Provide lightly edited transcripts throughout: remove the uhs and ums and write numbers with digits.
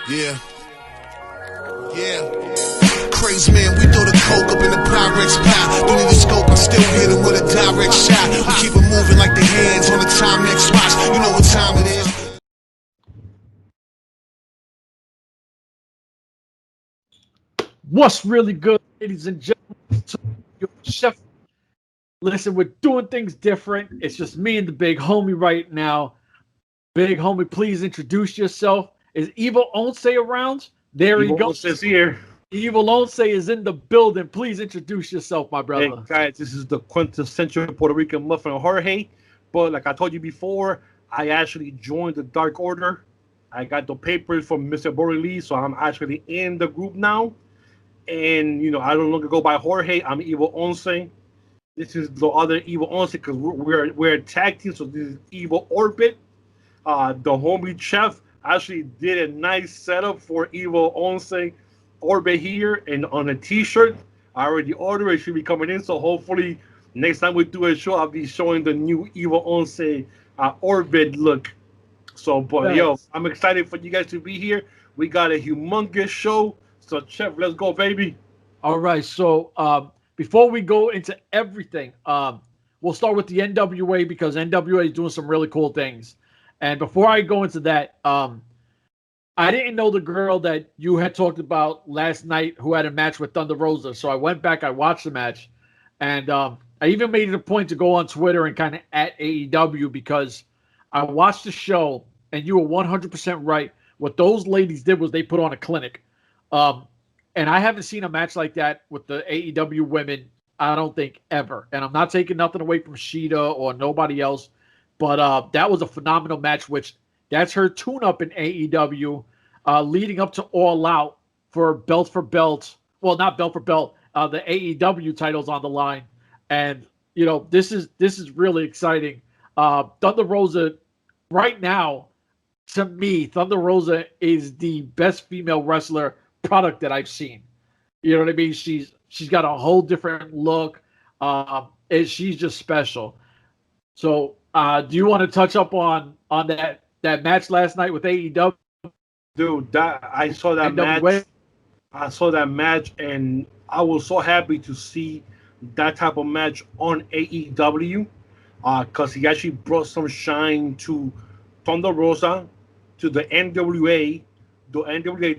Yeah. Crazy man, we throw the coke up in the Pyrex pot. Don't need a scope, I still hit him with a direct shot. We keep it moving like the hands on the Timex watch. You know what time it is. What's really good, ladies and gentlemen? Your chef. Listen, we're doing things different. It's just me and the big homie right now. Big homie, please introduce yourself. Is Evil Once around? There he goes. Evil Once here. Evil Once is in the building. Please introduce yourself, my brother. Hey guys, this is the quintessential Puerto Rican muffin Jorge. But like I told you before, I actually joined the Dark Order. I got the papers from Mr. Borrelli, so I'm actually in the group now. And you know, I no longer go by Jorge. I'm Evil Once. This is the other Evil Once because we're a tag team. So this is Evil Orbit. The homie chef actually did a nice setup for Evil Once Orbit here and on a t-shirt. I already ordered it. Should be coming in. So hopefully next time we do a show, I'll be showing the new Evil Once Orbit look. So, but nice. Yo, I'm excited for you guys to be here. We got a humongous show. So, Chef, let's go, baby. All right. So, before we go into everything, we'll start with the NWA because NWA is doing some really cool things. And before I go into that, I didn't know the girl that you had talked about last night who had a match with Thunder Rosa. So I went back, I watched the match, and I even made it a point to go on Twitter and kind of at AEW because I watched the show, and you were 100% right. What those ladies did was they put on a clinic. And I haven't seen a match like that with the AEW women, I don't think, ever. And I'm not taking nothing away from Sheeta or nobody else, but that was a phenomenal match, which that's her tune-up in AEW, leading up to All Out for belt for belt. Well, not belt for belt. The AEW titles on the line, and you know this is really exciting. Thunder Rosa, right now, to me, Thunder Rosa is the best female wrestler product that I've seen. You know what I mean? She's got a whole different look, and she's just special. So, do you want to touch up on that match last night with AEW? Dude, I saw that match. I saw that match, and I was so happy to see that type of match on AEW because he actually brought some shine to Thunder Rosa, to the NWA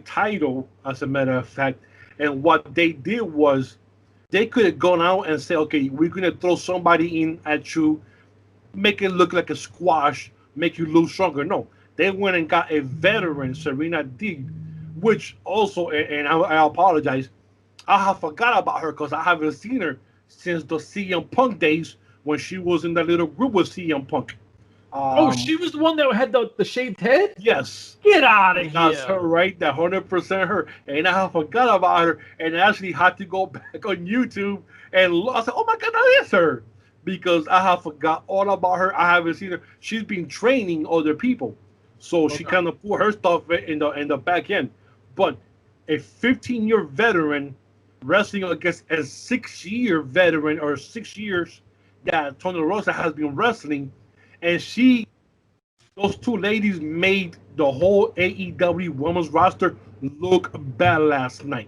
title, as a matter of fact. And what they did was they could have gone out and said, okay, we're going to throw somebody in at you, make it look like a squash, make you look stronger. No, they went and got a veteran, Serena Deeb, which also, and I apologize, I have forgot about her because I haven't seen her since the CM Punk days when she was in that little group with CM Punk. She was the one that had the shaved head? Yes. Get out of here. That's her, right? That 100% her. And I forgot about her and actually had to go back on YouTube and I said, oh my God, that is her. Because I have forgot all about her. I haven't seen her. She's been training other people. So she kind of put her stuff in the back end. But a 15-year veteran wrestling against a 6-year veteran or 6 years that Thunder Rosa has been wrestling. And those two ladies made the whole AEW women's roster look bad last night.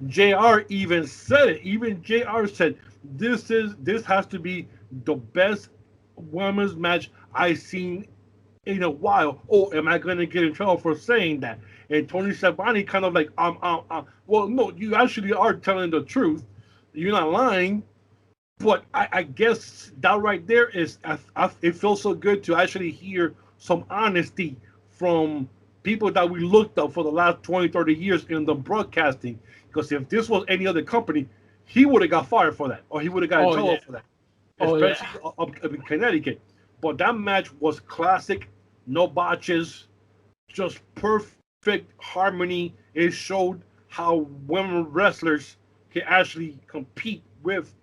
JR even said it. Even JR said, this has to be the best women's match I've seen in a while. Oh, am I going to get in trouble for saying that? And Tony Schiavone kind of like, well, no, you actually are telling the truth. You're not lying. But I guess that right there is, it feels so good to actually hear some honesty from people that we looked up for the last 20, 30 years in the broadcasting. Because if this was any other company, he would have got fired for that, or he would have got in trouble for that, especially up in Connecticut. But that match was classic, no botches, just perfect harmony. It showed how women wrestlers can actually compete with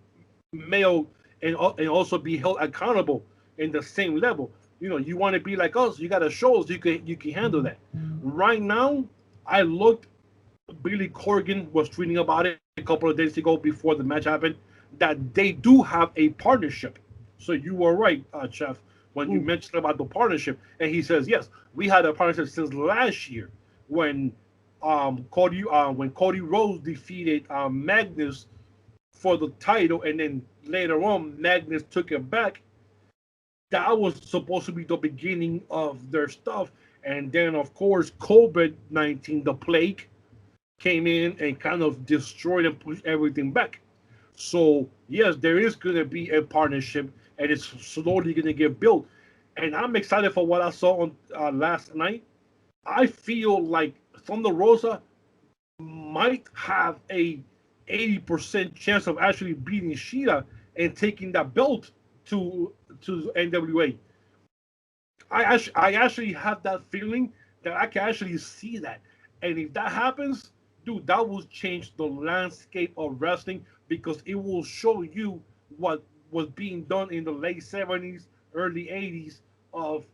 male and also be held accountable in the same level. You know, you want to be like us, you got to show us you can handle that. Right now, I looked. Billy Corgan was tweeting about it a couple of days ago before the match happened, that they do have a partnership. So you were right, Chef, when you mentioned about the partnership. And he says, yes, we had a partnership since last year when when Cody Rhodes defeated Magnus for the title, and then later on Magnus took it back. That was supposed to be the beginning of their stuff, and then of course COVID-19, the plague, came in and kind of destroyed and pushed everything back. So yes, there is going to be a partnership, and it's slowly going to get built. And I'm excited for what I saw on last night. I feel like Thunder Rosa might have a 80% chance of actually beating Shida and taking that belt to NWA. I actually have that feeling that I can actually see that. And if that happens, dude, that will change the landscape of wrestling, because it will show you what was being done in the late 70s, early 80s, of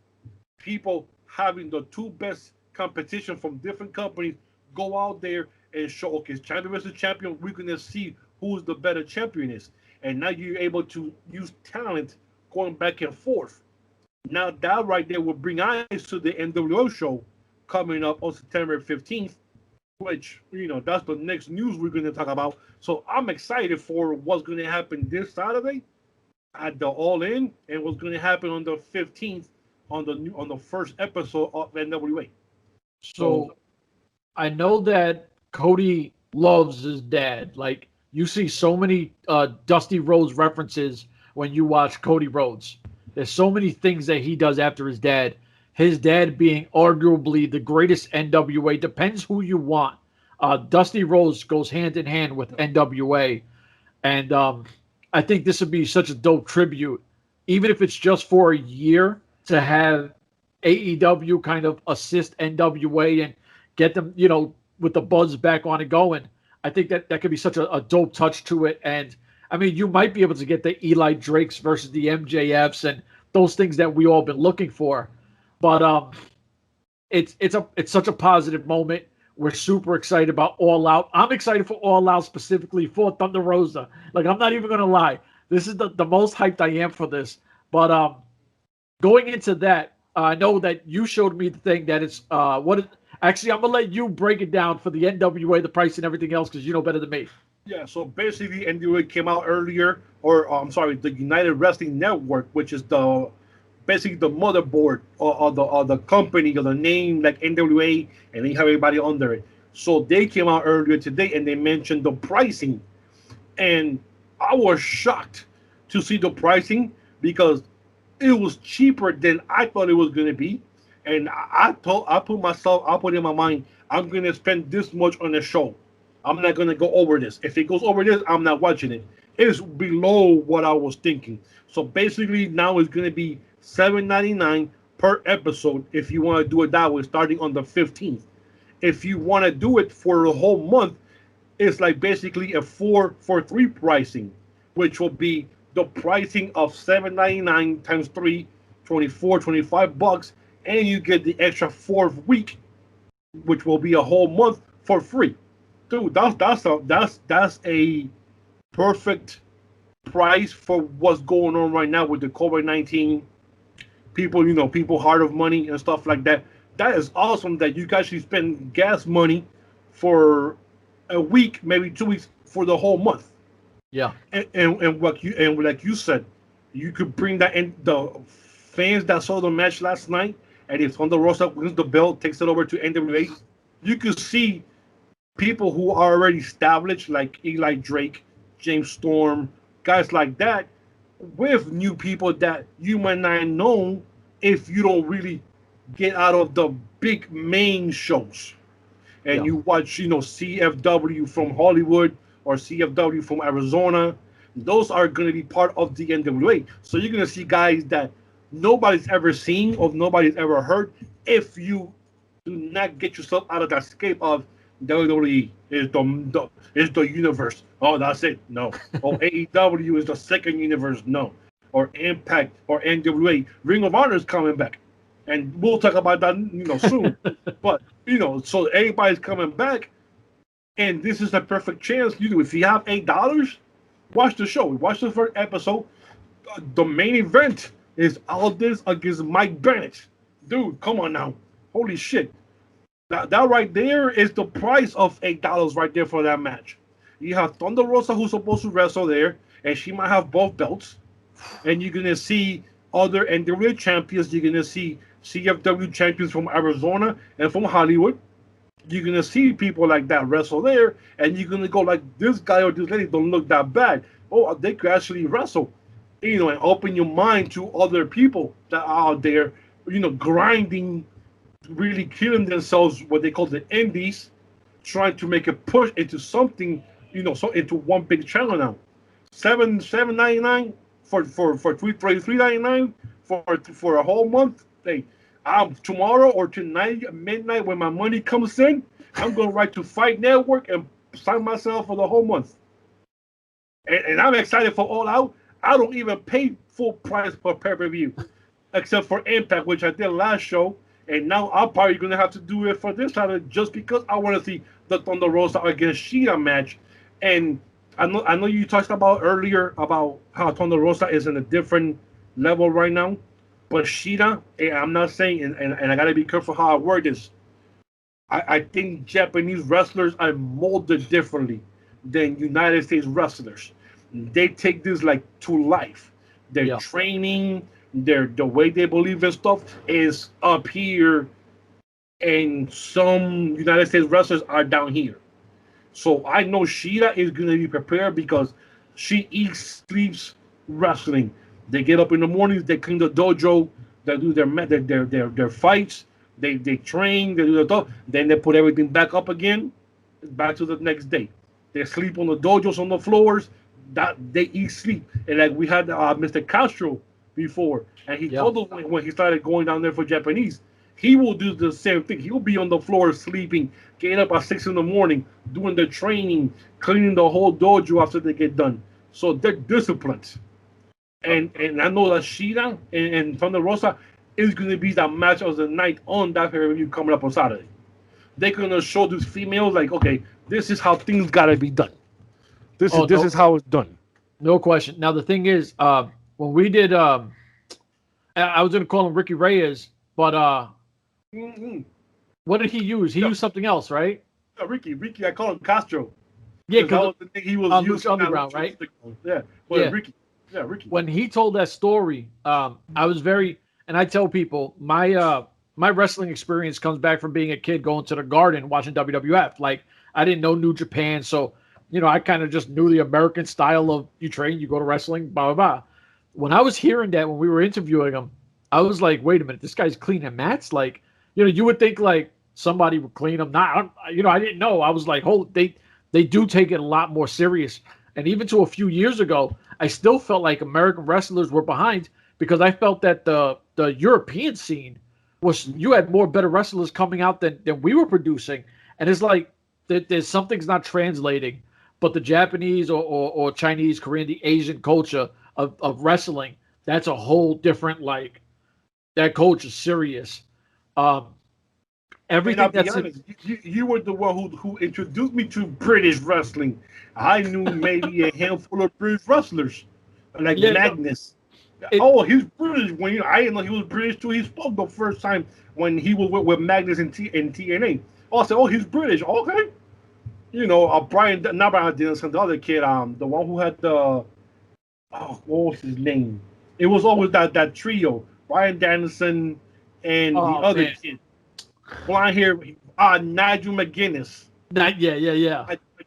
people having the two best competition from different companies go out there and show, okay, champion versus champion, we're going to see who's the better champion is. And now you're able to use talent going back and forth. Now that right there will bring eyes to the NWO show coming up on September 15th, which, that's the next news we're going to talk about. So I'm excited for what's going to happen this Saturday at the All In, and what's going to happen on the 15th on the first episode of NWA. So I know that Cody loves his dad. Like, you see so many Dusty Rhodes references when you watch Cody Rhodes. There's so many things that he does after his dad. His dad being arguably the greatest NWA. Depends who you want. Dusty Rhodes goes hand in hand with NWA. And I think this would be such a dope tribute, even if it's just for a year, to have AEW kind of assist NWA and get them, with the buzz back on and going. I think that could be such a dope touch to it. And I mean, you might be able to get the Eli Drakes versus the MJFs and those things that we all been looking for. But it's such a positive moment. We're super excited about All Out. I'm excited for All Out, specifically for Thunder Rosa. Like, I'm not even gonna lie. This is the most hyped I am for this. But going into that, I know that you showed me the thing that it's actually, I'm gonna let you break it down for the NWA, the price and everything else, because you know better than me. Yeah, so basically NWA came out earlier, or I'm sorry, the United Wrestling Network, which is basically the motherboard or the company or the name, like NWA, and they have everybody under it. So they came out earlier today and they mentioned the pricing, and I was shocked to see the pricing, because it was cheaper than I thought it was going to be. And I put in my mind, I'm going to spend this much on the show. I'm not going to go over this. If it goes over this, I'm not watching it. It's below what I was thinking. So basically now it's going to be $7.99 per episode if you want to do it that way, starting on the 15th. If you want to do it for a whole month, it's like basically a 4-for-3 pricing, which will be the pricing of $7.99 times 3, $25, and you get the extra 4th week, which will be a whole month for free. Dude, that's a perfect price for what's going on right now with the COVID-19. People hard of money and stuff like that. That is awesome that you guys should spend gas money for a week, maybe 2 weeks, for the whole month. Yeah. And like you said, you could bring that in, the fans that saw the match last night, and if Thunder Rosa wins the belt, takes it over to NWA, you could see people who are already established, like Eli Drake, James Storm, guys like that, with new people that you might not know if you don't really get out of the big main shows. And you watch, CFW from Hollywood or CFW from Arizona. Those are going to be part of the NWA. So you're going to see guys that nobody's ever seen or nobody's ever heard, if you do not get yourself out of that scape of WWE is the universe. Oh, that's it. No. Or AEW is the second universe. No. Or Impact or NWA. Ring of Honor is coming back. And we'll talk about that, soon. But, so everybody's coming back. And this is a perfect chance. If you have $8, watch the show. Watch the first episode. The main event is Aldis against Mike Bennett. Dude, come on now. Holy shit. That right there is the price of $8 right there for that match. You have Thunder Rosa who's supposed to wrestle there, and she might have both belts. And you're gonna see other NWA champions. You're gonna see CFW champions from Arizona and from Hollywood. You're gonna see people like that wrestle there, and you're gonna go like, this guy or this lady don't look that bad. Oh, they could actually wrestle, and open your mind to other people that are out there, grinding, really killing themselves, what they call the indies, trying to make a push into something, so into one big channel now. $7.99 for $3.99 for a whole month. Hey, tomorrow or tonight at midnight when my money comes in, I'm gonna write to Fight Network and sign myself for the whole month. And I'm excited for All Out. I don't even pay full price per pay-per-view, except for Impact, which I did last show. And now I'm probably going to have to do it for this time just because I want to see the Thunder Rosa against Shida match. And I know you talked about earlier about how Thunder Rosa is in a different level right now. But Shida, I'm not saying, and I got to be careful how I word this. I think Japanese wrestlers are molded differently than United States wrestlers. They take this like to life. Their training, the way they believe in stuff is up here, and some United States wrestlers are down here. So I know Shida is going to be prepared because she eats, sleeps wrestling. They get up in the mornings, they clean the dojo, they do their fights, they train, they do the stuff, then they put everything back up again, back to the next day. They sleep on the dojos on the floors. That they eat, sleep, and like we had Mr. Castro before, and he told us when he started going down there for Japanese, he will do the same thing. He will be on the floor sleeping, getting up at 6 in the morning, doing the training, cleaning the whole dojo after they get done. So they're disciplined, and I know that Shida and Thunder Rosa is going to be the match of the night on that pay-per-view coming up on Saturday. They're going to show these females like, okay, this is how things got to be done. This is how it's done. No question. Now the thing is, when we did, I was going to call him Ricky Reyes, but what did he use? He used something else, right? Ricky, I call him Castro. Yeah, because the thing he was using Underground, right? Yeah, Ricky. Yeah, Ricky. When he told that story, I was very, and I tell people my wrestling experience comes back from being a kid going to the Garden watching WWF. Like I didn't know New Japan, so. I kind of just knew the American style of you train, you go to wrestling, blah, blah, blah. When I was hearing that when we were interviewing him, I was like, wait a minute, this guy's cleaning mats? Like, you would think like somebody would clean them. Not, I didn't know. I was like, they do take it a lot more serious. And even to a few years ago, I still felt like American wrestlers were behind because I felt that the European scene was, you had more better wrestlers coming out than we were producing. And it's like, there's something's not translating. But the Japanese or Chinese, Korean, the Asian culture of wrestling, that's a whole different, like, that culture is serious. Everything that's honest, you were the one who introduced me to British wrestling. I knew maybe a handful of British wrestlers, like Magnus. He's British. I didn't know he was British too. He spoke the first time when he was with Magnus in TNA. I said, he's British. Okay. Brian, not Brian Dennison, the other kid, the one who had what was his name? It was always that trio, Brian Dennison and the other kid, blonde hair, Nigel McGuinness. Yeah.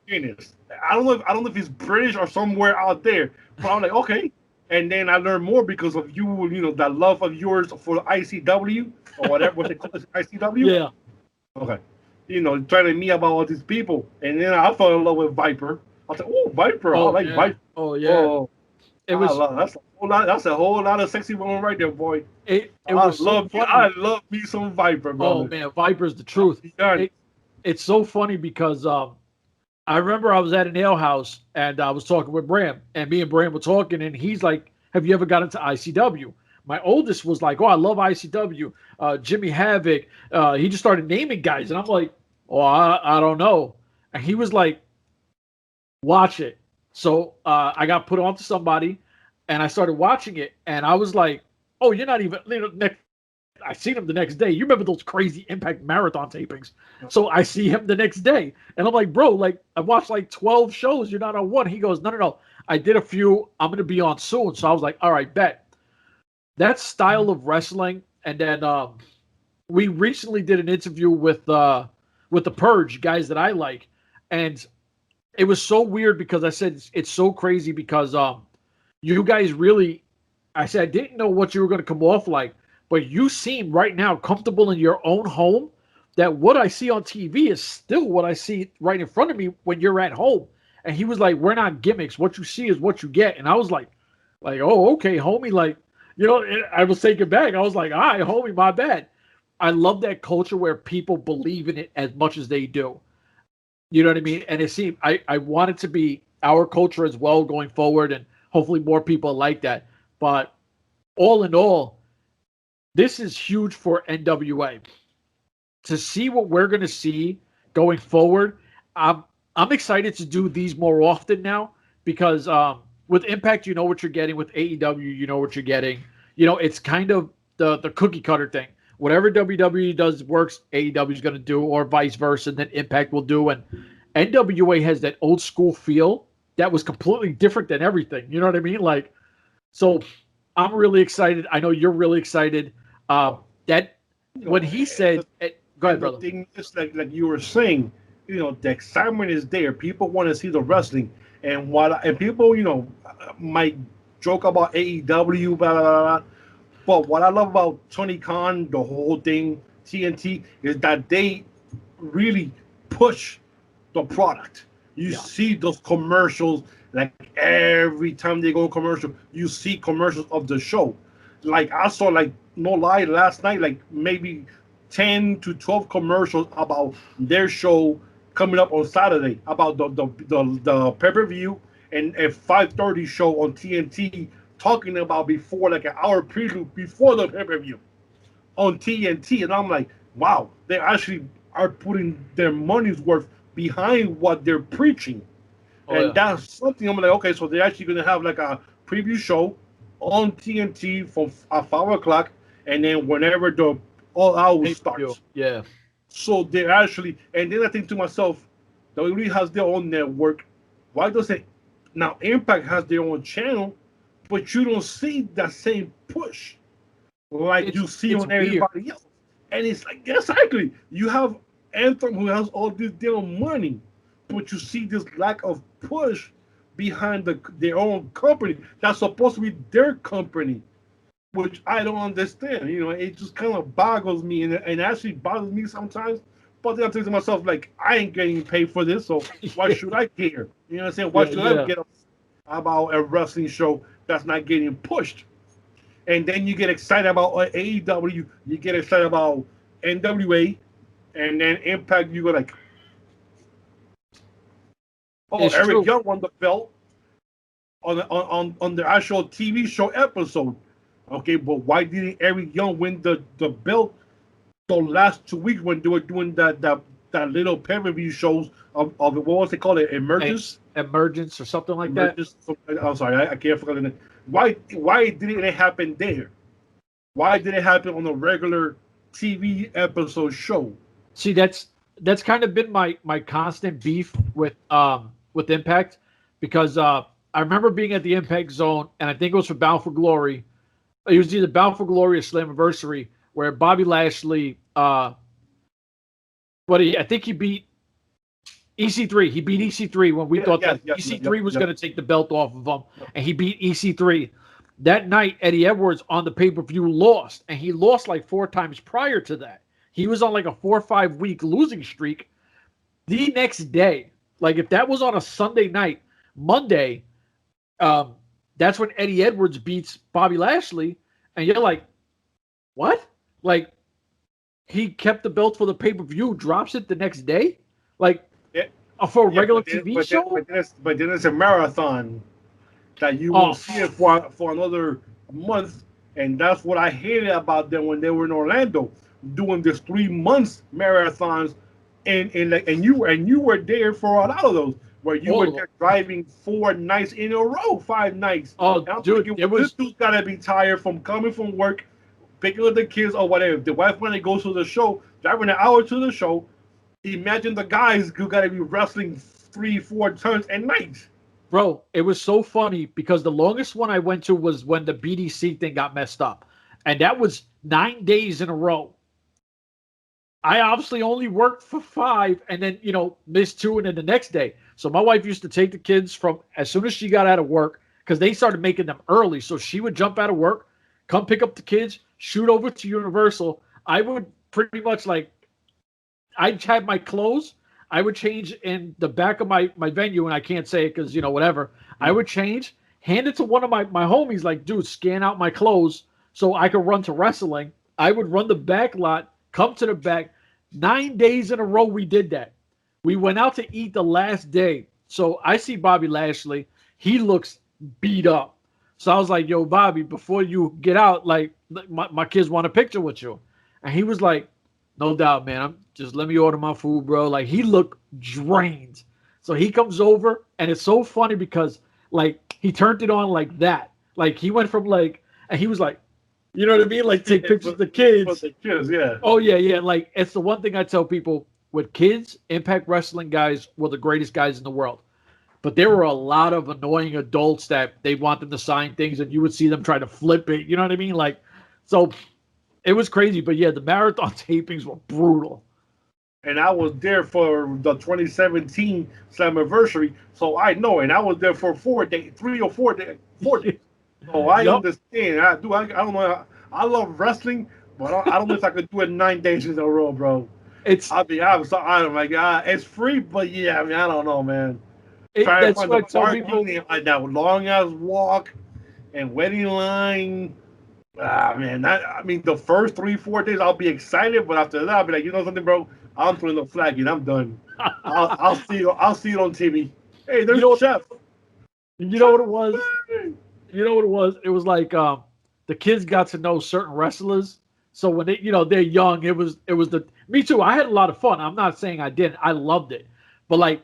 McGuinness. I don't know if he's British or somewhere out there, but I'm like, okay. And then I learned more because of you, that love of yours for ICW or whatever, what they call it, ICW. Yeah. Okay. Telling me about all these people. And then I fell in love with Viper. I said, Viper. I like Viper. Oh, yeah. That's a whole lot of sexy women right there, boy. I love me some Viper, brother. Oh, man, Viper's the truth. It's so funny because I remember I was at an ale house and I was talking with Bram. And me and Bram were talking, and he's like, have you ever got into ICW? My oldest was like, I love ICW. Jimmy Havoc. He just started naming guys. And I'm like, I don't know. And he was like, watch it. So I got put on to somebody, and I started watching it. And I was like, you're not even, next I seen him the next day. You remember those crazy Impact marathon tapings? So I see him the next day, and I'm like, bro, like I watched like 12 shows. You're not on one. He goes, no. I did a few. I'm gonna be on soon. So I was like, all right, bet. That style of wrestling, and then we recently did an interview with the Purge guys that I like, and it was so weird because I said it's so crazy because you guys really, I said I didn't know what you were going to come off like, but you seem right now comfortable in your own home. That what I see on TV is still what I see right in front of me when you're at home. And he was like, "We're not gimmicks. What you see is what you get." And I was like, oh, okay, homie. Like, you know, I was taken back. I was like, all right, homie, my bad. I love that culture where people believe in it as much as they do. You know what I mean? And it seemed I want it to be our culture as well going forward, and hopefully more people like that. But all in all, this is huge for NWA. To see what we're going to see going forward, I'm excited to do these more often now because with Impact, you know what you're getting. With AEW, you know what you're getting. You know, it's kind of the cookie cutter thing. Whatever WWE does works, AEW is going to do, or vice versa, and then Impact will do. And NWA has that old school feel that was completely different than everything. You know what I mean? Like, so I'm really excited. I know you're really excited. When he said, go ahead, brother. The thing is, like you were saying, you know, the excitement is there. People want to see the wrestling, and people, you know, might joke about AEW, blah blah blah. But what I love about Tony Khan, the whole thing, TNT, is that they really push the product. You see those commercials, like every time they go commercial, you see commercials of the show. Like I saw, like no lie, last night, like maybe 10 to 12 commercials about their show coming up on Saturday, about the pay-per-view and a 5:30 show on TNT, talking about before, like an hour prelude before the pay-per-view on TNT. And I'm like, wow, they actually are putting their money's worth behind what they're preaching. That's something I'm like, okay, so they're actually going to have like a preview show on TNT from 5 o'clock, and then whenever the All Out starts. Yeah. So they're actually, and then I think to myself, WWE has their own network. Why doesn't, now Impact has their own channel, but you don't see that same push like you see on everybody else. And it's like, exactly, you have Anthem who has all this damn money, but you see this lack of push behind their own company that's supposed to be their company, which I don't understand. You know, it just kind of boggles me, and actually bothers me sometimes. But then I'm thinking to myself, like, I ain't getting paid for this, so why should I care? You know what I'm saying? Why should I get about a wrestling show that's not getting pushed? And then you get excited about AEW, you get excited about NWA, and then Impact, you go like, oh, it's Eric Young won the belt on the actual TV show episode. Okay, but why didn't Eric Young win the belt the last 2 weeks when they were doing that little pay-per-view shows of what was it called? Emergence or something like that. I'm sorry, I can't forget it. Why didn't it happen there? Why did it happen on a regular TV episode show? See, that's kind of been my constant beef with Impact, because I remember being at the Impact Zone, and I think it was for Bound for Glory. It was either Bound for Glory or Slammiversary, where Bobby Lashley, I think he beat EC3. He beat EC3 when we thought that EC3 was going to take the belt off of him, and he beat EC3. That night, Eddie Edwards on the pay-per-view lost, and he lost like 4 times prior to that. He was on like a 4 or 5 week losing streak. The next day, like if that was on a Sunday night, Monday, that's when Eddie Edwards beats Bobby Lashley, and you're like, what? Like, he kept the belt for the pay-per-view, drops it the next day? Like, for a regular TV show? But then it's a marathon that you won't see it for another month, and that's what I hated about them when they were in Orlando, doing this 3 months marathons, and you were there for a lot of those, where you were there driving 4 nights in a row, 5 nights. Oh, dude, this dude's gotta be tired from coming from work, picking up the kids or whatever. If the wife when it goes to the show, driving an hour to the show, imagine the guys who got to be wrestling 3-4 turns at night. Bro, it was so funny because the longest one I went to was when the BDC thing got messed up. And that was 9 days in a row. I obviously only worked for 5 and then, missed 2 and then the next day. So my wife used to take the kids from as soon as she got out of work because they started making them early. So she would jump out of work, come pick up the kids, shoot over to Universal. I would pretty much I had my clothes. I would change in the back of my venue, and I can't say it because, whatever. I would change, hand it to one of my homies, like, dude, scan out my clothes so I could run to wrestling. I would run the back lot, come to the back. 9 days in a row we did that. We went out to eat the last day. So I see Bobby Lashley. He looks beat up. So I was like, yo, Bobby, before you get out, my kids want a picture with you. And he was like, no doubt, man. Just let me order my food, bro. Like, he looked drained. So he comes over, and it's so funny because, he turned it on like that. Like, he went from, and he was like, you know what I mean? Like, take pictures of the kids. For the kids, yeah. Oh, yeah. Like, it's the one thing I tell people. With kids, Impact Wrestling guys were the greatest guys in the world. But there were a lot of annoying adults that they want them to sign things, and you would see them try to flip it. You know what I mean? So it was crazy. But, yeah, the marathon tapings were brutal. And I was there for the 2017 Slammiversary, so I know. And I was there for 4 days, 3 or 4 days. 4 days. So I understand. I don't know. I love wrestling, but I don't know if I could do it 9 days in a row, bro. I'm like, it's free, but yeah, I mean, I don't know, man. Trying to find the parking and that long ass walk and waiting line. Man, the first 3-4 days I'll be excited, but after that I'll be like, you know something, bro? I'm throwing the flag and I'm done. I'll see you. I'll see it on TV. Hey, there's a chef. You know what it was? It was like the kids got to know certain wrestlers. So when they're young, it was me too. I had a lot of fun. I'm not saying I didn't. I loved it. But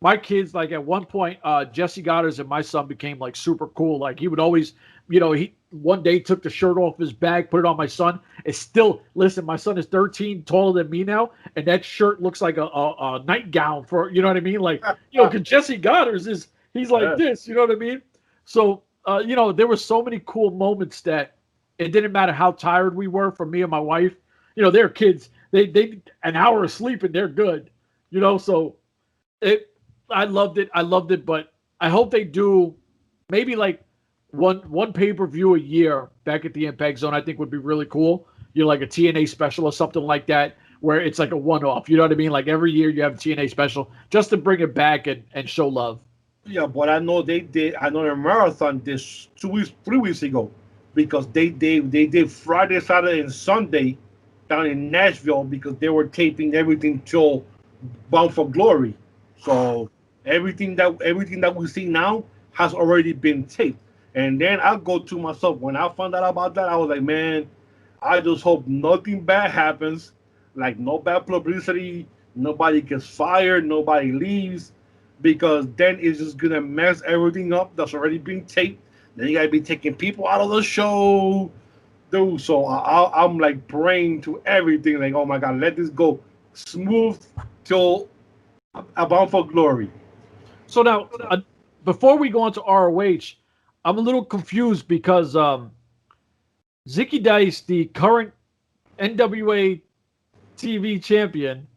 my kids, at one point, Jesse Goddard's and my son became super cool. He would always, he one day took the shirt off his bag, put it on my son. It's still, listen, my son is 13, taller than me now, and that shirt looks like a nightgown for, you know what I mean? Because Jesse Goddard's he's like this, you know what I mean? So, there were so many cool moments that it didn't matter how tired we were from me and my wife. They're kids. They an hour of sleep and they're good. So I loved it, but I hope they do maybe one pay-per-view a year back at the Impact Zone. I think would be really cool. A TNA special or something like that, where it's like a one-off. You know what I mean? Every year you have a TNA special just to bring it back and show love. Yeah, but I know they did. I know the marathon this 3 weeks ago, because they did Friday, Saturday, and Sunday down in Nashville because they were taping everything till Bound for Glory. So everything that we see now has already been taped. And then I go to myself, when I found out about that, I was like, man, I just hope nothing bad happens, no bad publicity, nobody gets fired, nobody leaves, because then it's just gonna mess everything up that's already been taped. Then you gotta be taking people out of the show, dude. So I'm praying to everything, oh my God, let this go smooth till Bound for Glory. So now, before we go on to ROH, I'm a little confused because Zicky Dice, the current NWA TV champion,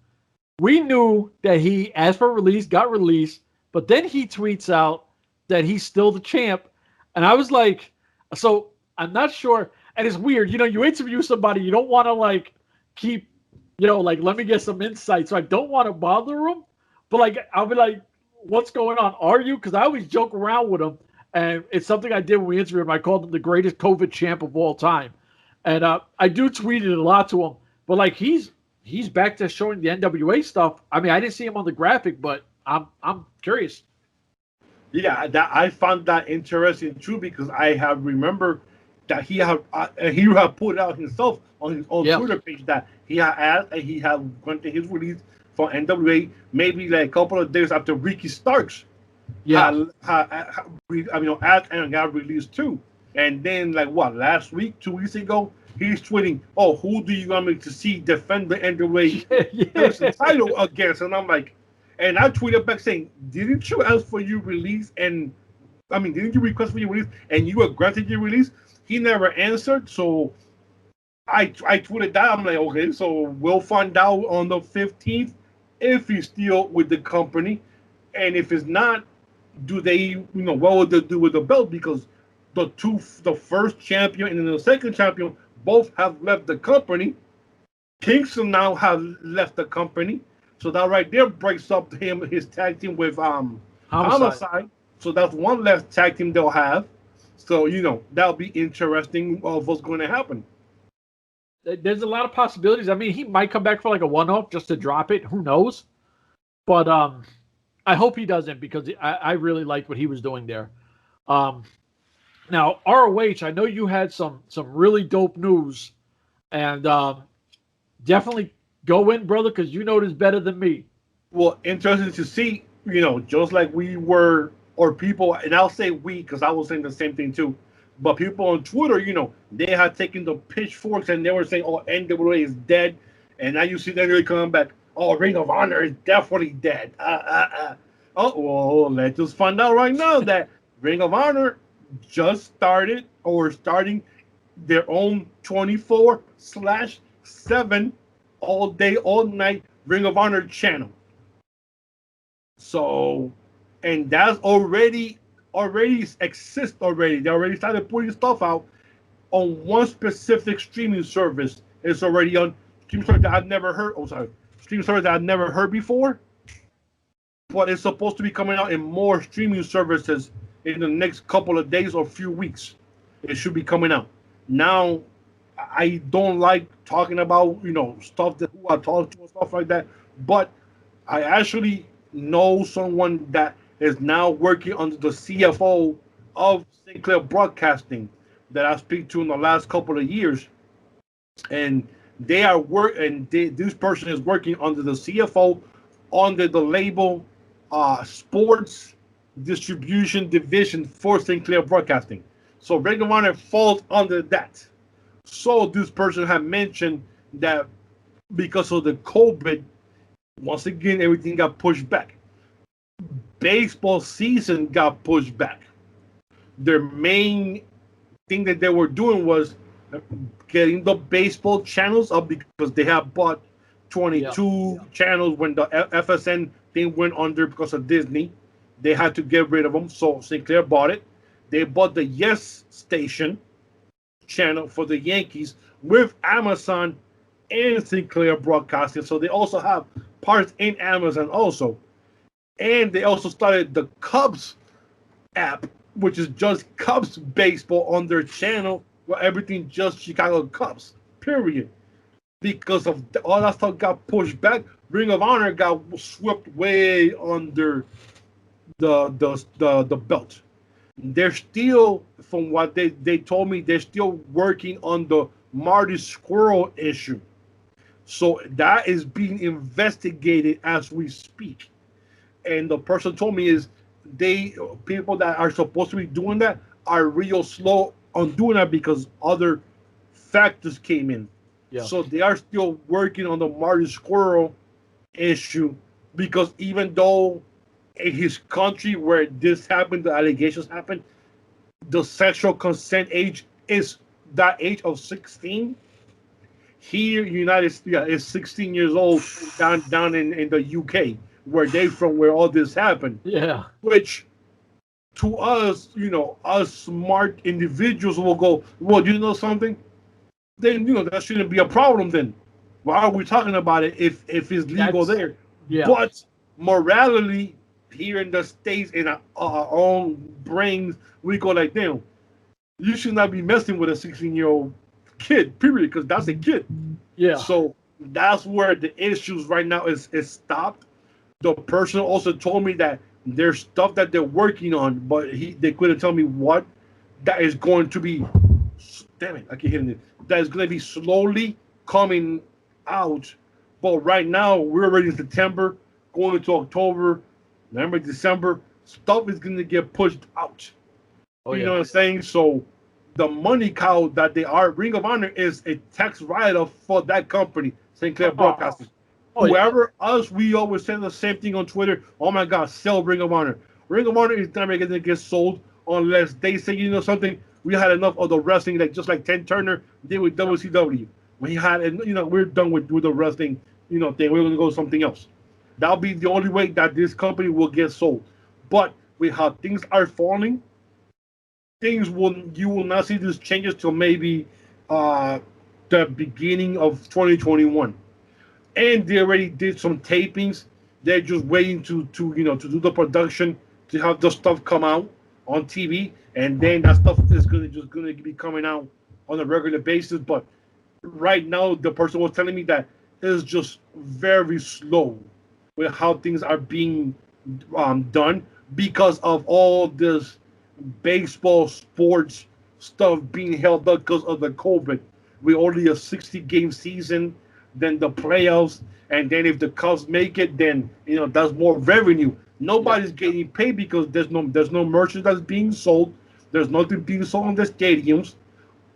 we knew that he asked for release, got released, but then he tweets out that he's still the champ. And I was like, so I'm not sure. And it's weird. You interview somebody, you don't want to keep, let me get some insight. So I don't want to bother him. But I'll be like, what's going on? Are you? Because I always joke around with him. And it's something I did when we interviewed him. I called him the greatest COVID champ of all time. And I do tweet it a lot to him. But he's back to showing the NWA stuff. I mean, I didn't see him on the graphic, but I'm curious. Yeah, I found that interesting too, because I have remembered that he had put out himself on his own Twitter page that he had asked and he had granted his release for NWA maybe a couple of days after Ricky Starks asked and got released too. And then last week, 2 weeks ago, he's tweeting, "Oh, who do you want me to see defend the NWA Yeah. title against?" And I'm like, and I tweeted back saying, "Didn't you ask for your release? And I mean, didn't you request for your release? And you were granted your release?" He never answered, so I tweeted that. I'm like, okay, so we'll find out on the 15th if he's still with the company, and if it's not, do they, what would they do with the belt? Because the first champion and then the second champion both have left the company. Kingston now have left the company, so that right there breaks up his tag team with Homicide. So that's one less tag team they'll have. So that'll be interesting of what's going to happen. There's a lot of possibilities. I mean, he might come back for like a one-off just to drop it. Who knows? But I hope he doesn't, because I really like what he was doing there. Now, ROH, I know you had some really dope news, and definitely go in, brother, because you know this better than me. Well, interesting to see, just like we were, or people, and I'll say we because I was saying the same thing too, but people on Twitter, they had taken the pitchforks and they were saying, "Oh, NWA is dead," and now you see them really coming back. "Oh, Ring of Honor is definitely dead." Oh, well, let's just find out right now that Ring of Honor just starting their own 24/7 all day, all night Ring of Honor channel. So, and that's already exists already. They already started putting stuff out on one specific streaming service. It's already on streaming service that I've never heard. Oh, sorry, streaming service that I've never heard before. But it's supposed to be coming out in more streaming services in the next couple of days or few weeks. It should be coming out. Now, I don't like talking about stuff that who I talk to and stuff like that, but I actually know someone that is now working under the CFO of Sinclair Broadcasting that I speak to in the last couple of years, and this person is working under the CFO under the label Sports Distribution Division for Sinclair Broadcasting. So Ring of Honor falls under that. So this person had mentioned that because of the COVID, once again, everything got pushed back. Baseball season got pushed back. Their main thing that they were doing was getting the baseball channels up because they have bought 22 channels when the FSN thing went under because of Disney. They had to get rid of them, so Sinclair bought it. They bought the Yes Station channel for the Yankees with Amazon and Sinclair Broadcasting, so they also have parts in Amazon also. And they also started the Cubs app, which is just Cubs baseball on their channel, where everything just Chicago Cubs, period. Because of all that stuff got pushed back, Ring of Honor got swept way under the belt. They're still, from what they told me, they're still working on the Marty Squirrel issue. So that is being investigated as we speak. And the person told me is people that are supposed to be doing that are real slow on doing that because other factors came in. Yeah. So they are still working on the Marty Squirrel issue because even though in his country where this happened, the allegations happened, the sexual consent age is that age of 16. Here, United States is 16 years old down in the UK, where they from, where all this happened. Yeah. Which, to us, us smart individuals will go, well, you know something? Then, that shouldn't be a problem then. Why are we talking about it if it's legal there? Yeah. But morality here in the States, in our own brains, we go like, damn, you should not be messing with a 16-year-old kid, period, because that's a kid. Yeah. So that's where the issues right now is stopped. The person also told me that there's stuff that they're working on, but they couldn't tell me what. That is going to be, damn it, I keep hitting it. That is going to be slowly coming out. But right now, we're already in September, going into October, November, December. Stuff is going to get pushed out. You know what I'm saying? So the money cow that they are. Ring of Honor is a tax write-off for that company, Sinclair Broadcasting. Oh, yeah. Whoever us, we always say the same thing on Twitter. Oh my God, sell Ring of Honor. Ring of Honor is never going to get sold unless they say, you know something, we had enough of the wrestling, like just like Ted Turner did with WCW. We had, and you know, we're done with the wrestling, you know, thing. We're going to go something else. That'll be the only way that this company will get sold. But with how things are falling, you will not see these changes till maybe the beginning of 2021. And they already did some tapings. They're just waiting to do the production to have the stuff come out on TV, and then that stuff is gonna be coming out on a regular basis. But right now, the person was telling me that it's just very slow with how things are being done because of all this baseball sports stuff being held up because of the COVID. We only a 60-game season, then the playoffs, and then if the Cubs make it, then you know that's more revenue. Nobody's getting paid because there's no merchandise that's being sold. There's nothing being sold in the stadiums.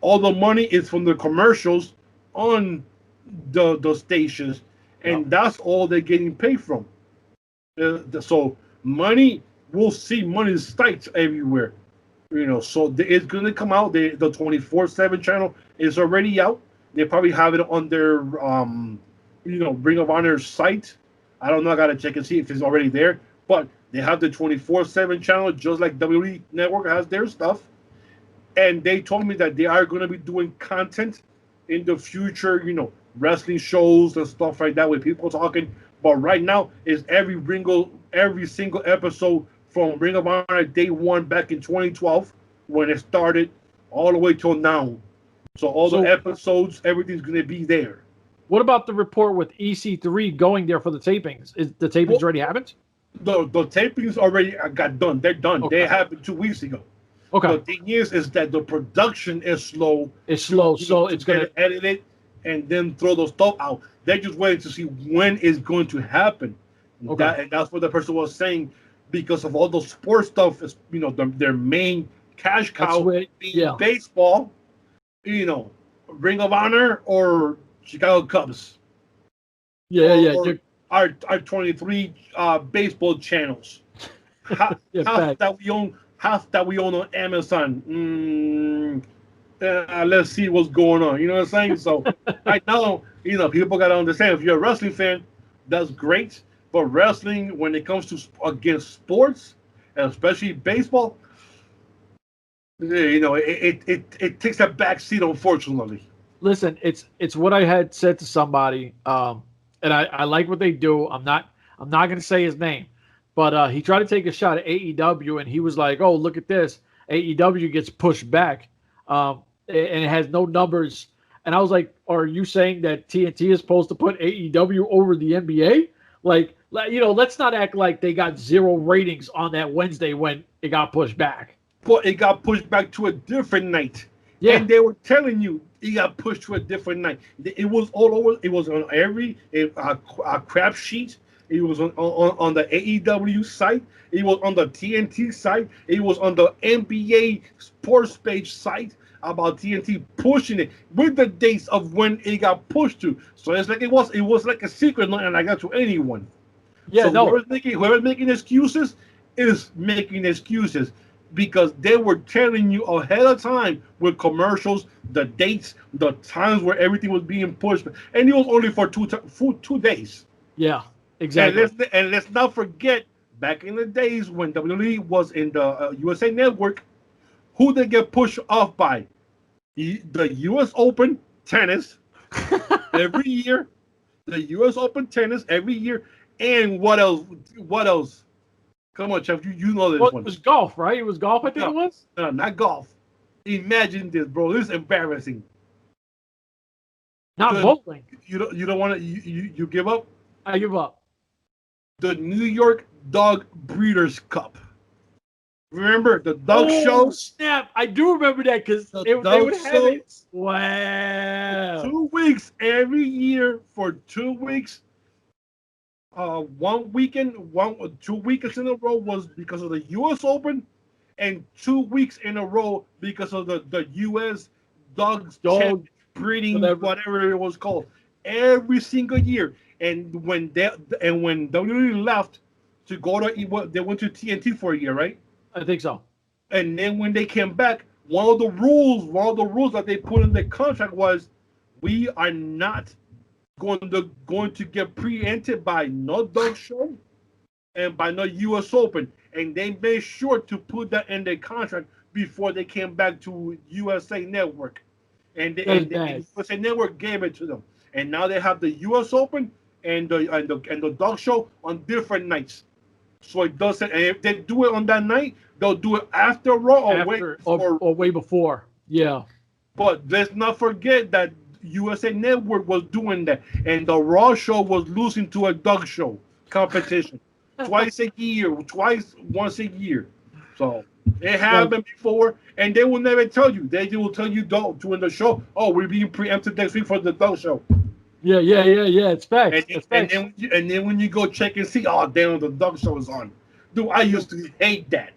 All the money is from the commercials on the stations, and that's all they're getting paid from. So money, we'll see money spikes everywhere. You know, so it's going to come out. The 24/7 channel is already out. They probably have it on their Ring of Honor site. I don't know. I gotta check and see if it's already there. But they have the 24/7 channel, just like WWE Network has their stuff. And they told me that they are going to be doing content in the future, you know, wrestling shows and stuff like that with people talking. But right now is every single episode from Ring of Honor Day 1 back in 2012 when it started all the way till now. So all the episodes, everything's going to be there. What about the report with EC3 going there for the tapings? Is the tapings already happened? The tapings already got done. They're done. Okay. They happened 2 weeks ago. Okay. The thing is that the production is slow. It's slow, so it's going to edit it and then throw those stuff out. They're just waiting to see when it's going to happen. Okay. And that's what the person was saying, because of all the sports stuff, is their main cash cow being baseball, Ring of Honor or Chicago Cubs. Or our 23 baseball channels. Half that we own on Amazon. Let's see what's going on. You know what I'm saying? So right now, people gotta understand, if you're a wrestling fan, that's great. But wrestling, when it comes to against sports, and especially baseball, it takes a back seat, unfortunately. Listen, it's what I had said to somebody, and I like what they do. I'm not going to say his name, but he tried to take a shot at AEW, and he was like, "Oh, look at this! AEW gets pushed back, and it has no numbers." And I was like, "Are you saying that TNT is supposed to put AEW over the NBA? Let's not act like they got 0 ratings on that Wednesday when it got pushed back." But it got pushed back to a different night. Yeah. And they were telling you it got pushed to a different night. It was all over. It was on every crap sheet. It was on the AEW site. It was on the TNT site. It was on the NBA Sports Page site about TNT pushing it with the dates of when it got pushed to. So it's like it was like a secret, and I got to anyone. Yeah, so whoever's making excuses is making excuses, because they were telling you ahead of time with commercials, the dates, the times where everything was being pushed, and it was only for 2 days. Yeah, exactly. And let's not forget, back in the days when WWE was in the USA Network, who they get pushed off by? The U.S. Open tennis every year. The U.S. Open tennis every year. And what else? Come on, Chef. You know this one. It was golf, right? It was golf, I think it was? No, not golf. Imagine this, bro. This is embarrassing. Not bowling. You don't want to. You give up? I give up. The New York Dog Breeders' Cup. Remember the dog show? Snap! I do remember that, because they would have it. Wow. 2 weeks every year for 2 weeks. 1 weekend, 2 weekends in a row was because of the U.S. Open, and 2 weeks in a row because of the U.S. dogs Dog, breeding, whatever. whatever it was called, every single year. And when WWE left to go to, they went to TNT for a year, right? I think so. And then when they came back, one of the rules that they put in the contract was, we are not going to get preempted by no dog show and by no U.S. Open. And they made sure to put that in their contract before they came back to USA Network. And the USA Network gave it to them. And now they have the U.S. Open and the dog show on different nights. So it doesn't. And if they do it on that night, they'll do it after Raw or way before. Yeah. But let's not forget that USA Network was doing that, and the Raw show was losing to a dog show competition once a year. So it happened before, and they will never tell you. They will tell you during the show, "Oh, we're being preempted next week for the dog show." Yeah. It's facts. And then when you go check and see, oh damn, the dog show is on. Dude, I used to hate that.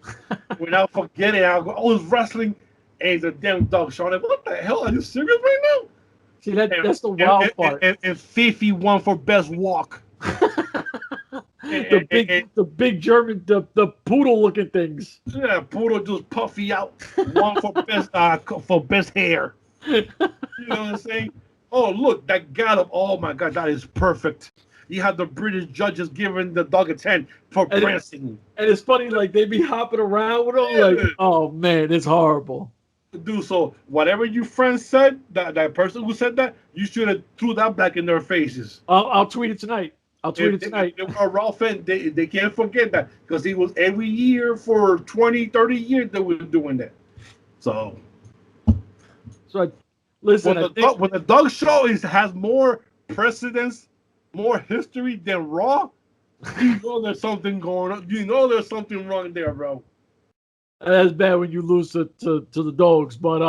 When I forget it, I'll go, oh, it's wrestling and the damn dog show. I'm like, what the hell? Are you serious right now? See, that's the wild part. And Fifi won for best walk. the big German, the poodle looking things. Yeah, poodle just puffy out. One for best hair. You know what I'm saying? Oh, look, that got him. Oh my God, that is perfect. You have the British judges giving the dog a 10 for prancing. And it's funny, like they be hopping around with them. Like, oh man, it's horrible. Dude, so whatever your friend said, that person who said that, you should have threw that back in their faces. I'll tweet it tonight. If they were a Raw fan, they can't forget that, because he was every year for 20, 30 years they were doing that. So listen, when the dog show has more precedence, more history than Raw, you know there's something going on. You know there's something wrong there, bro. That's bad when you lose to the dogs, but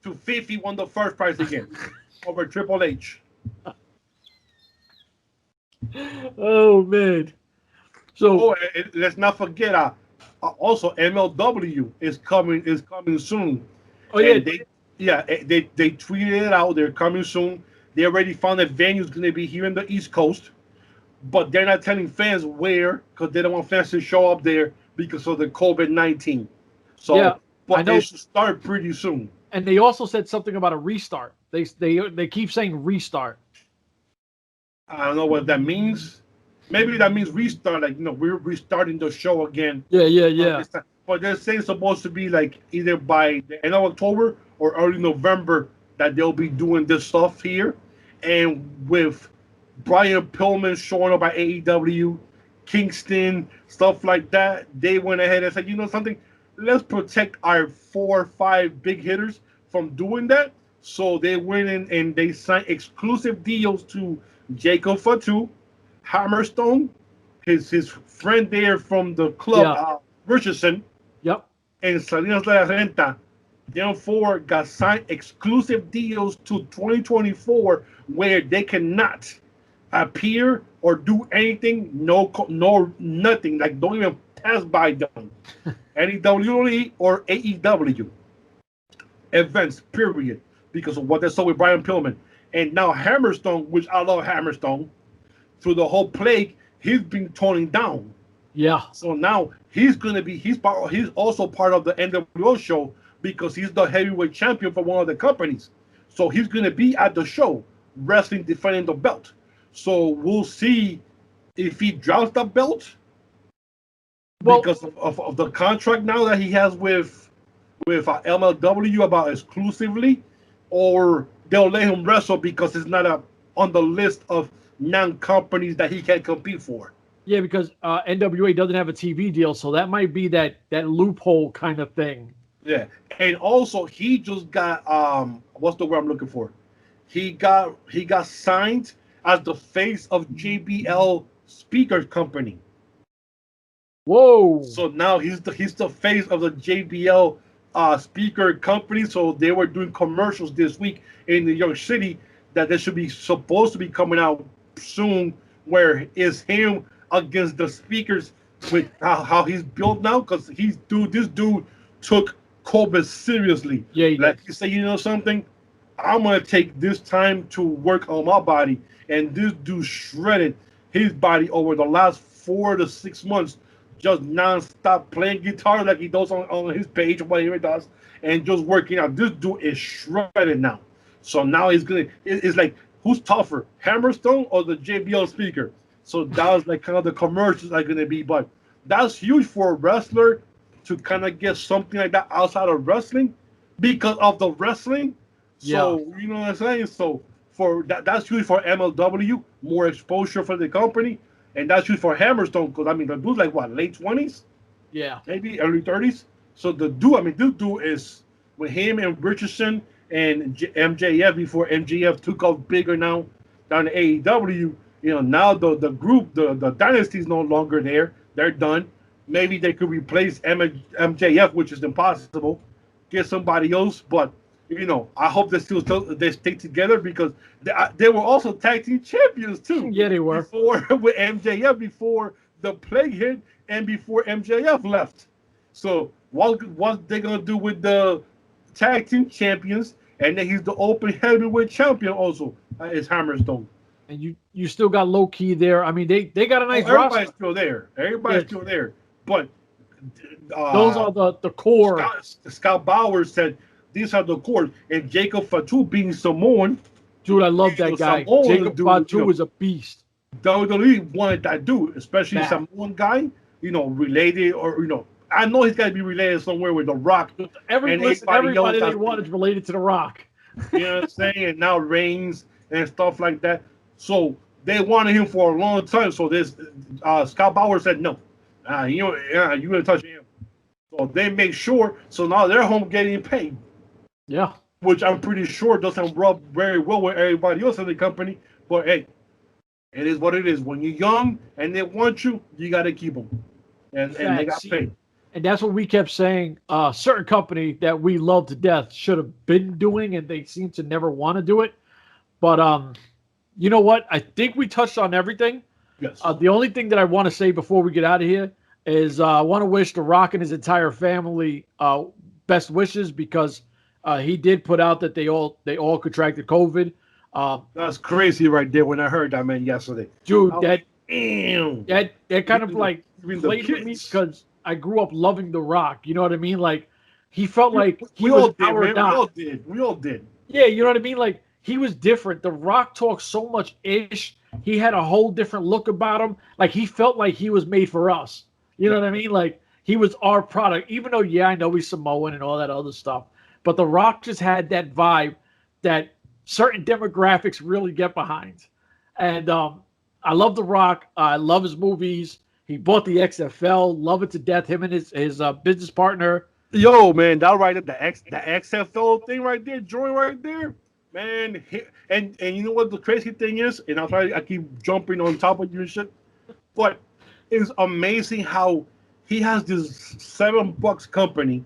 to Fifi won the first prize again over Triple H. Oh man! So let's not forget. Also MLW is coming soon. Oh yeah, they tweeted it out. They're coming soon. They already found that venue's going to be here in the East Coast, but they're not telling fans where, because they don't want fans to show up there because of the COVID-19. So, yeah, but they should start pretty soon. And they also said something about a restart. They keep saying restart. I don't know what that means. Maybe that means restart, like, we're restarting the show again. Yeah. But they're saying it's supposed to be like either by the end of October or early November that they'll be doing this stuff here. And with Brian Pillman showing up at AEW, Kingston, stuff like that, they went ahead and said, you know something? Let's protect our 4 or 5 big hitters from doing that. So they went in and they signed exclusive deals to Jacob Fatu, Hammerstone, his friend there from the club, Richardson, and Salinas de la Renta. Them 4 got signed exclusive deals to 2024 where they cannot appear or do anything, no, nothing. Like, don't even pass by them. Any WWE or AEW events, period, because of what they saw with Brian Pillman. And now Hammerstone, which I love Hammerstone, through the whole plague, he's been toning down. Yeah. So now he's also part of the NWA show because he's the heavyweight champion for one of the companies. So he's going to be at the show, wrestling, defending the belt. So we'll see if he drops the belt because of the contract now that he has with MLW about exclusively, or they'll let him wrestle because it's not on the list of non-companies that he can compete for. Yeah, because NWA doesn't have a TV deal, so that might be that loophole kind of thing. Yeah, and also he just got what's the word I'm looking for? He got signed as the face of JBL Speaker Company. Whoa! So now he's the face of the JBL Speaker Company. So they were doing commercials this week in New York City that they should be supposed to be coming out soon, where is him against the speakers with how he's built now, because this dude took COVID seriously. Yeah, he like did. he said, you know something, I'm gonna take this time to work on my body, and this dude shredded his body over the last 4 to 6 months, just non-stop playing guitar like he does on his page, whatever he does, and just working out. This dude is shredded now. So now he's gonna. It's like, who's tougher, Hammerstone or the JBL speaker? So that was like kind of the commercials are gonna be, but that's huge for a wrestler to kind of get something like that outside of wrestling because of the wrestling. So you know what I'm saying. So for that's huge for MLW, more exposure for the company, and that's huge for Hammerstone because I mean the dude's like what, late 20s, Yeah. maybe early 30s. So the dude, I mean, this dude is with him and Richardson and MJF before MJF took off bigger now down to AEW. You know, now the group, the dynasty is no longer there. They're done. Maybe they could replace MJF, which is impossible. Get somebody else, but you know, I hope they stay together because they were also tag team champions too. Yeah, they were. Before with MJF, before the plague hit and before MJF left. So what they gonna do with the tag team champions? And then he's the open heavyweight champion also. Is Hammerstone. And you still got low key there. I mean, they got a nice roster. Everybody's still there. Everybody's still there. But those are the core. Scott Bauer said these are the cores. And Jacob Fatu being Samoan. Dude, I love that guy. Samoan Jacob dude, Fatu is a beast. WWE wanted that dude, especially Samoan guy, you know, related or, you know, I know he's got to be related somewhere with The Rock. Everybody they want is related to The Rock. You know what I'm saying? And now Reigns and stuff like that. So they wanted him for a long time. So this Scott Bauer said no. You gonna touch him. So they make sure. So now they're home getting paid. Yeah. Which I'm pretty sure doesn't rub very well with everybody else in the company. But hey, it is what it is. When you're young and they want you, you got to keep them. And they got paid. And that's what we kept saying. A certain company that we love to death should have been doing, and they seem to never want to do it. But you know what? I think we touched on everything. Yes. The only thing that I want to say before we get out of here is I want to wish The Rock and his entire family best wishes because he did put out that they all contracted COVID. That's crazy right there when I heard that, man, yesterday. Dude, that kind of like played with me because I grew up loving The Rock. You know what I mean? Like, he felt like we all did. We all did. Yeah, you know what I mean? Like, he was different. The Rock talked so much ish. He had a whole different look about him. Like, he felt like he was made for us. You know what I mean? Like, he was our product. Even though, I know he's Samoan and all that other stuff. But The Rock just had that vibe that certain demographics really get behind. And I love The Rock. I love his movies. He bought the XFL. Love it to death. Him and his business partner. Yo, man, that right there, the XFL thing right there, joint right there, man. And you know what the crazy thing is? And I keep jumping on top of you and shit, but it's amazing how he has this $7 company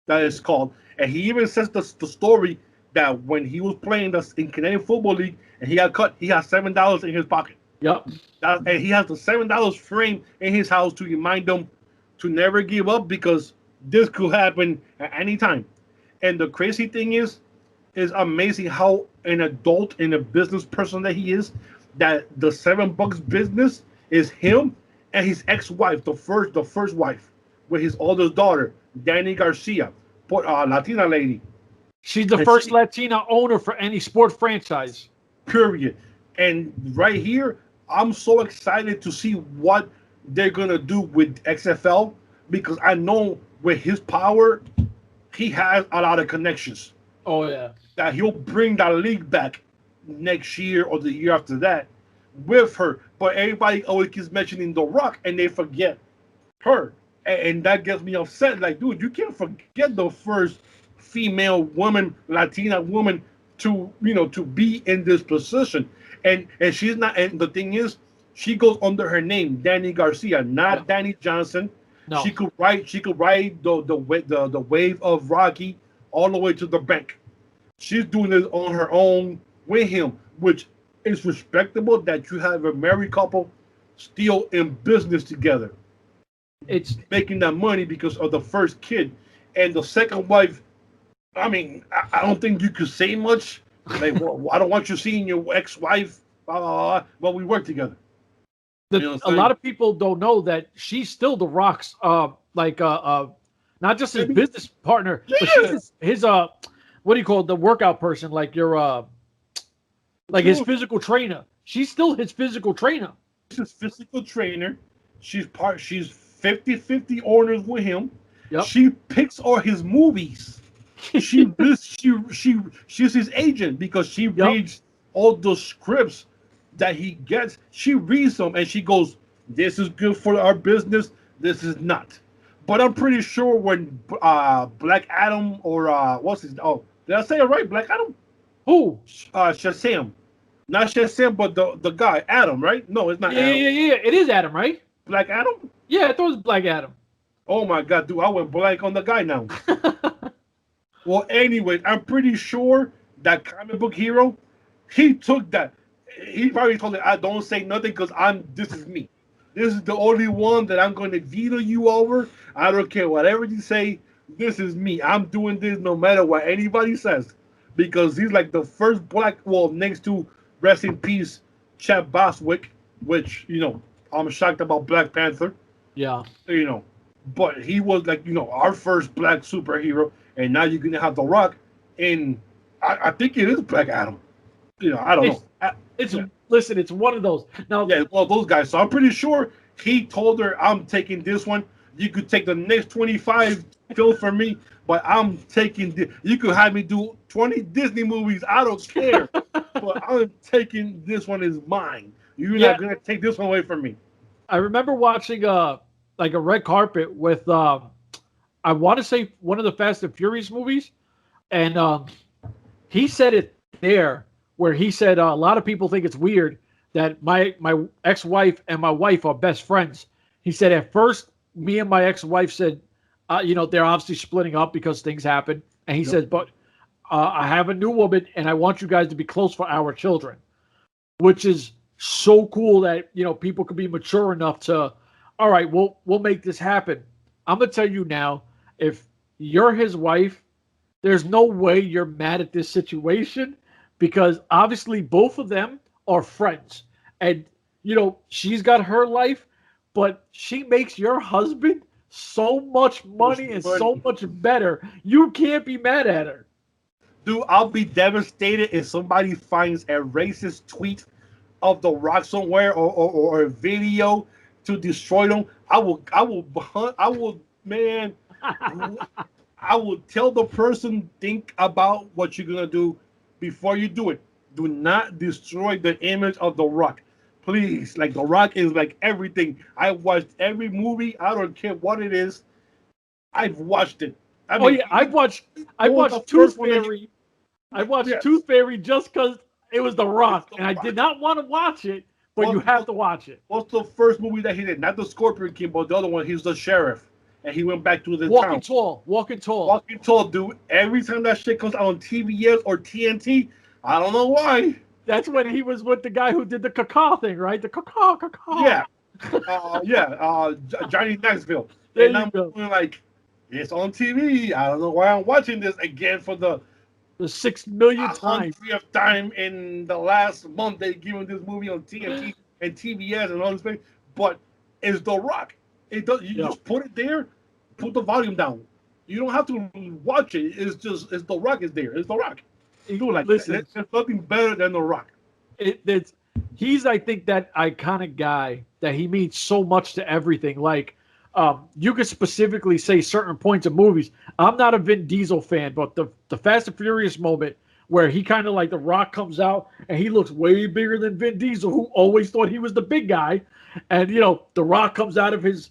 that is called, and he even says the story that when he was playing in Canadian Football League and he got cut, he had $7 in his pocket. Yep. And he has the $7 frame in his house to remind them to never give up because this could happen at any time. And the crazy thing is amazing how an adult and a business person that he is, that the $7 business is him and his ex-wife, the first wife, with his oldest daughter, Danny Garcia, Latina lady. She's the first Latina owner for any sport franchise. Period. And right here, I'm so excited to see what they're gonna do with XFL because I know with his power, he has a lot of connections. Oh yeah. That he'll bring that league back next year or the year after that with her. But everybody always keeps mentioning The Rock and they forget her. And that gets me upset. Like, dude, you can't forget the first female woman, Latina woman to be in this position. And she's not, and the thing is, she goes under her name, Danny Garcia, not Danny Johnson. No. She could ride the wave of Rocky all the way to the bank. She's doing this on her own with him, which is respectable that you have a married couple still in business together. It's making that money because of the first kid. And the second wife, I mean, I don't think you could say much. Like, well, I don't want you seeing your ex-wife. Well, we work together. A lot of people don't know that she's still The Rock's not just his business partner, but she's his what do you call it, the workout person, like your like his physical trainer. She's still his physical trainer. She's his physical trainer. She's 50-50 owners with him. Yep. She picks all his movies. She's his agent because she reads all the scripts that he gets. She reads them and she goes, "This is good for our business. This is not." But I'm pretty sure when Black Adam or what's his? Oh, did I say it right? Black Adam? Who? Shazam. Not Shazam, but the guy Adam, right? No, it's not. Yeah, Adam. yeah. It is Adam, right? Black Adam? Yeah, I thought it was Black Adam. Oh my God, dude! I went blank on the guy now. Well, anyway, I'm pretty sure that comic book hero, he took that. He probably told it, "I don't say nothing because this is me. This is the only one that I'm going to veto you over. I don't care whatever you say. This is me. I'm doing this no matter what anybody says." Because he's like the first black, well, next to rest in peace, Chad Boswick, which, I'm shocked about Black Panther. Yeah. But he was like, our first black superhero. And now you're going to have The Rock. And I think it is Black Adam. I don't know. Listen, it's one of those. Now, yeah, well, those guys. So I'm pretty sure he told her, "I'm taking this one. You could take the next 25 films for me, but I'm taking this. You could have me do 20 Disney movies. I don't care, but I'm taking this one is mine. You're not gonna take this one away from me." I remember watching a red carpet with I want to say one of the Fast and Furious movies, and he said it there. Where he said a lot of people think it's weird that my ex-wife and my wife are best friends. He said at first, me and my ex-wife said, they're obviously splitting up because things happen. And he says, but I have a new woman and I want you guys to be close for our children, which is so cool that, people could be mature enough to, all right, we'll make this happen. I'm going to tell you now, if you're his wife, there's no way you're mad at this situation. Because obviously both of them are friends. And, she's got her life, but she makes your husband so much money and so much better. You can't be mad at her. Dude, I'll be devastated if somebody finds a racist tweet of The Rock somewhere or a video to destroy them. I will tell the person, think about what you're going to do. Before you do it, do not destroy the image of The Rock. Please. Like, The Rock is like everything. I watched every movie. I don't care what it is. I've watched it. I watched Tooth Fairy. I watched Tooth Fairy just because it was The Rock. And I did not want to watch it, but you have to watch it. What's the first movie that he did? Not the Scorpion King, but the other one. He's the sheriff. And he went back to the Walking town. Walking Tall, dude. Every time that shit comes out on TBS or TNT, I don't know why. That's when he was with the guy who did the caca thing, right? The caca. Yeah. Johnny Knoxville. There and I'm going like, it's on TV. I don't know why I'm watching this again for the 6 millionth time. 100th time in the last month they giving this movie on TNT and TBS and all this thing. But it's The Rock. It does. You just put it there, put the volume down. You don't have to watch it. It's The Rock is there. It's The Rock. Listen, there's nothing better than The Rock. He's, I think, that iconic guy that he means so much to everything. Like, you could specifically say certain points of movies. I'm not a Vin Diesel fan, but the Fast and Furious moment where he kind of like The Rock comes out and he looks way bigger than Vin Diesel, who always thought he was the big guy, and The Rock comes out of his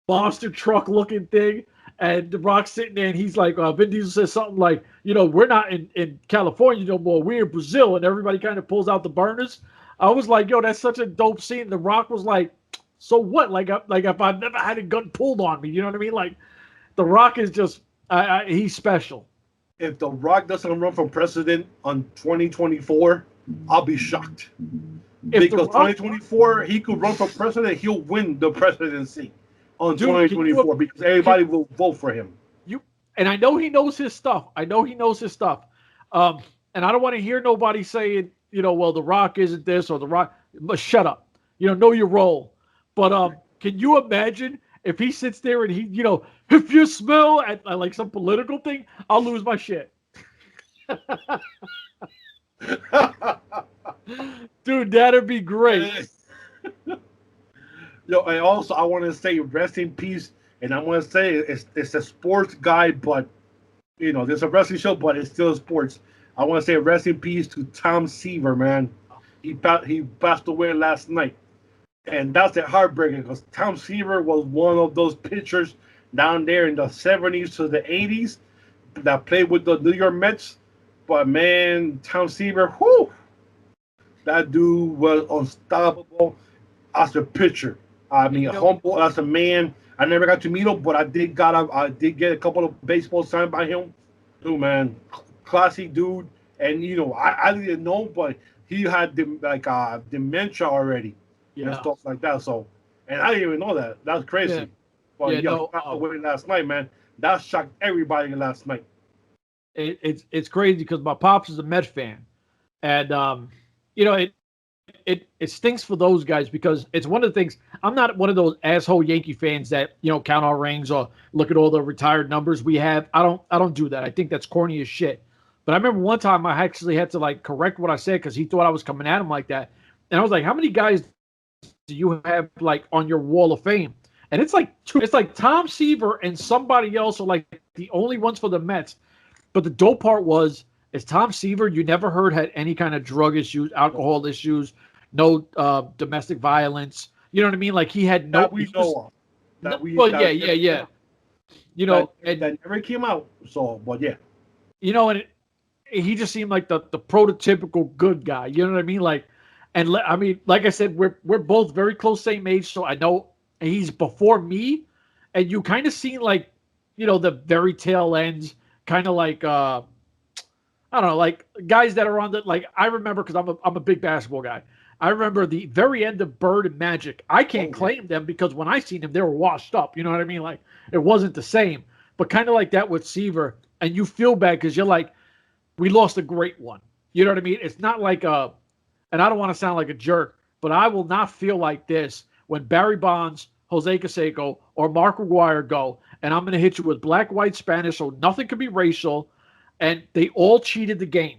monster truck looking thing, and The Rock's sitting there and he's like, Vin Diesel says something like, we're not in California no more, we're in Brazil, and everybody kind of pulls out the burners. I was like, that's such a dope scene. The Rock was like, so what? Like if I've never had a gun pulled on me, you know what I mean? Like, The Rock is just, he's special. If The Rock doesn't run for president on 2024, I'll be shocked. Because 2024, he could run for president, he'll win the presidency on 2024 because everybody will vote for him. and I know he knows his stuff. And I don't want to hear nobody saying, well, The Rock isn't this or The Rock. But shut up. Know your role. But can you imagine if he sits there and he, if you smell at like some political thing, I'll lose my shit. Dude, that'd be great. And also I want to say rest in peace, and I want to say it's a sports guy, but there's a wrestling show, but it's still sports. I want to say rest in peace to Tom Seaver, man. He passed away last night, and that's heartbreaking because Tom Seaver was one of those pitchers down there in the 70s to the 80s that played with the New York Mets. But man, Tom Seaver, that dude was unstoppable as a pitcher. I mean, humble as a man. I never got to meet him, but I did get a couple of baseball signed by him. Dude, man, classy dude. And I didn't know, but he had dementia already and stuff like that. So, and I didn't even know that. That's crazy. Yeah. But he passed away last night, man. That shocked everybody last night. It's crazy because my pops is a Met fan, and it stinks for those guys because it's one of the things. I'm not one of those asshole Yankee fans that count our rings or look at all the retired numbers we have. I don't do that. I think that's corny as shit. But I remember one time I actually had to correct what I said because he thought I was coming at him like that, and I was like, "How many guys do you have on your wall of fame?" And it's like two. It's like Tom Seaver and somebody else are the only ones for the Mets. But the dope part is Tom Seaver, you never heard had any kind of drug issues, alcohol issues, no domestic violence. You know what I mean? He had no. That we know of. Yeah. That never came out. So, but yeah. And he just seemed like the prototypical good guy. You know what I mean? Like I said, we're both very close, same age, so I know he's before me, and you kind of seen the very tail ends. Kind of I don't know, guys that are on the I remember because I'm a big basketball guy. I remember the very end of Bird and Magic. I can't claim them because when I seen them, they were washed up. You know what I mean? It wasn't the same. But kind of like that with Seaver, and you feel bad because you're we lost a great one. You know what I mean? It's not and I don't want to sound like a jerk, but I will not feel like this when Barry Bonds, Jose Canseco, or Mark McGwire go, and I'm going to hit you with black, white, Spanish, so nothing could be racial, and they all cheated the game.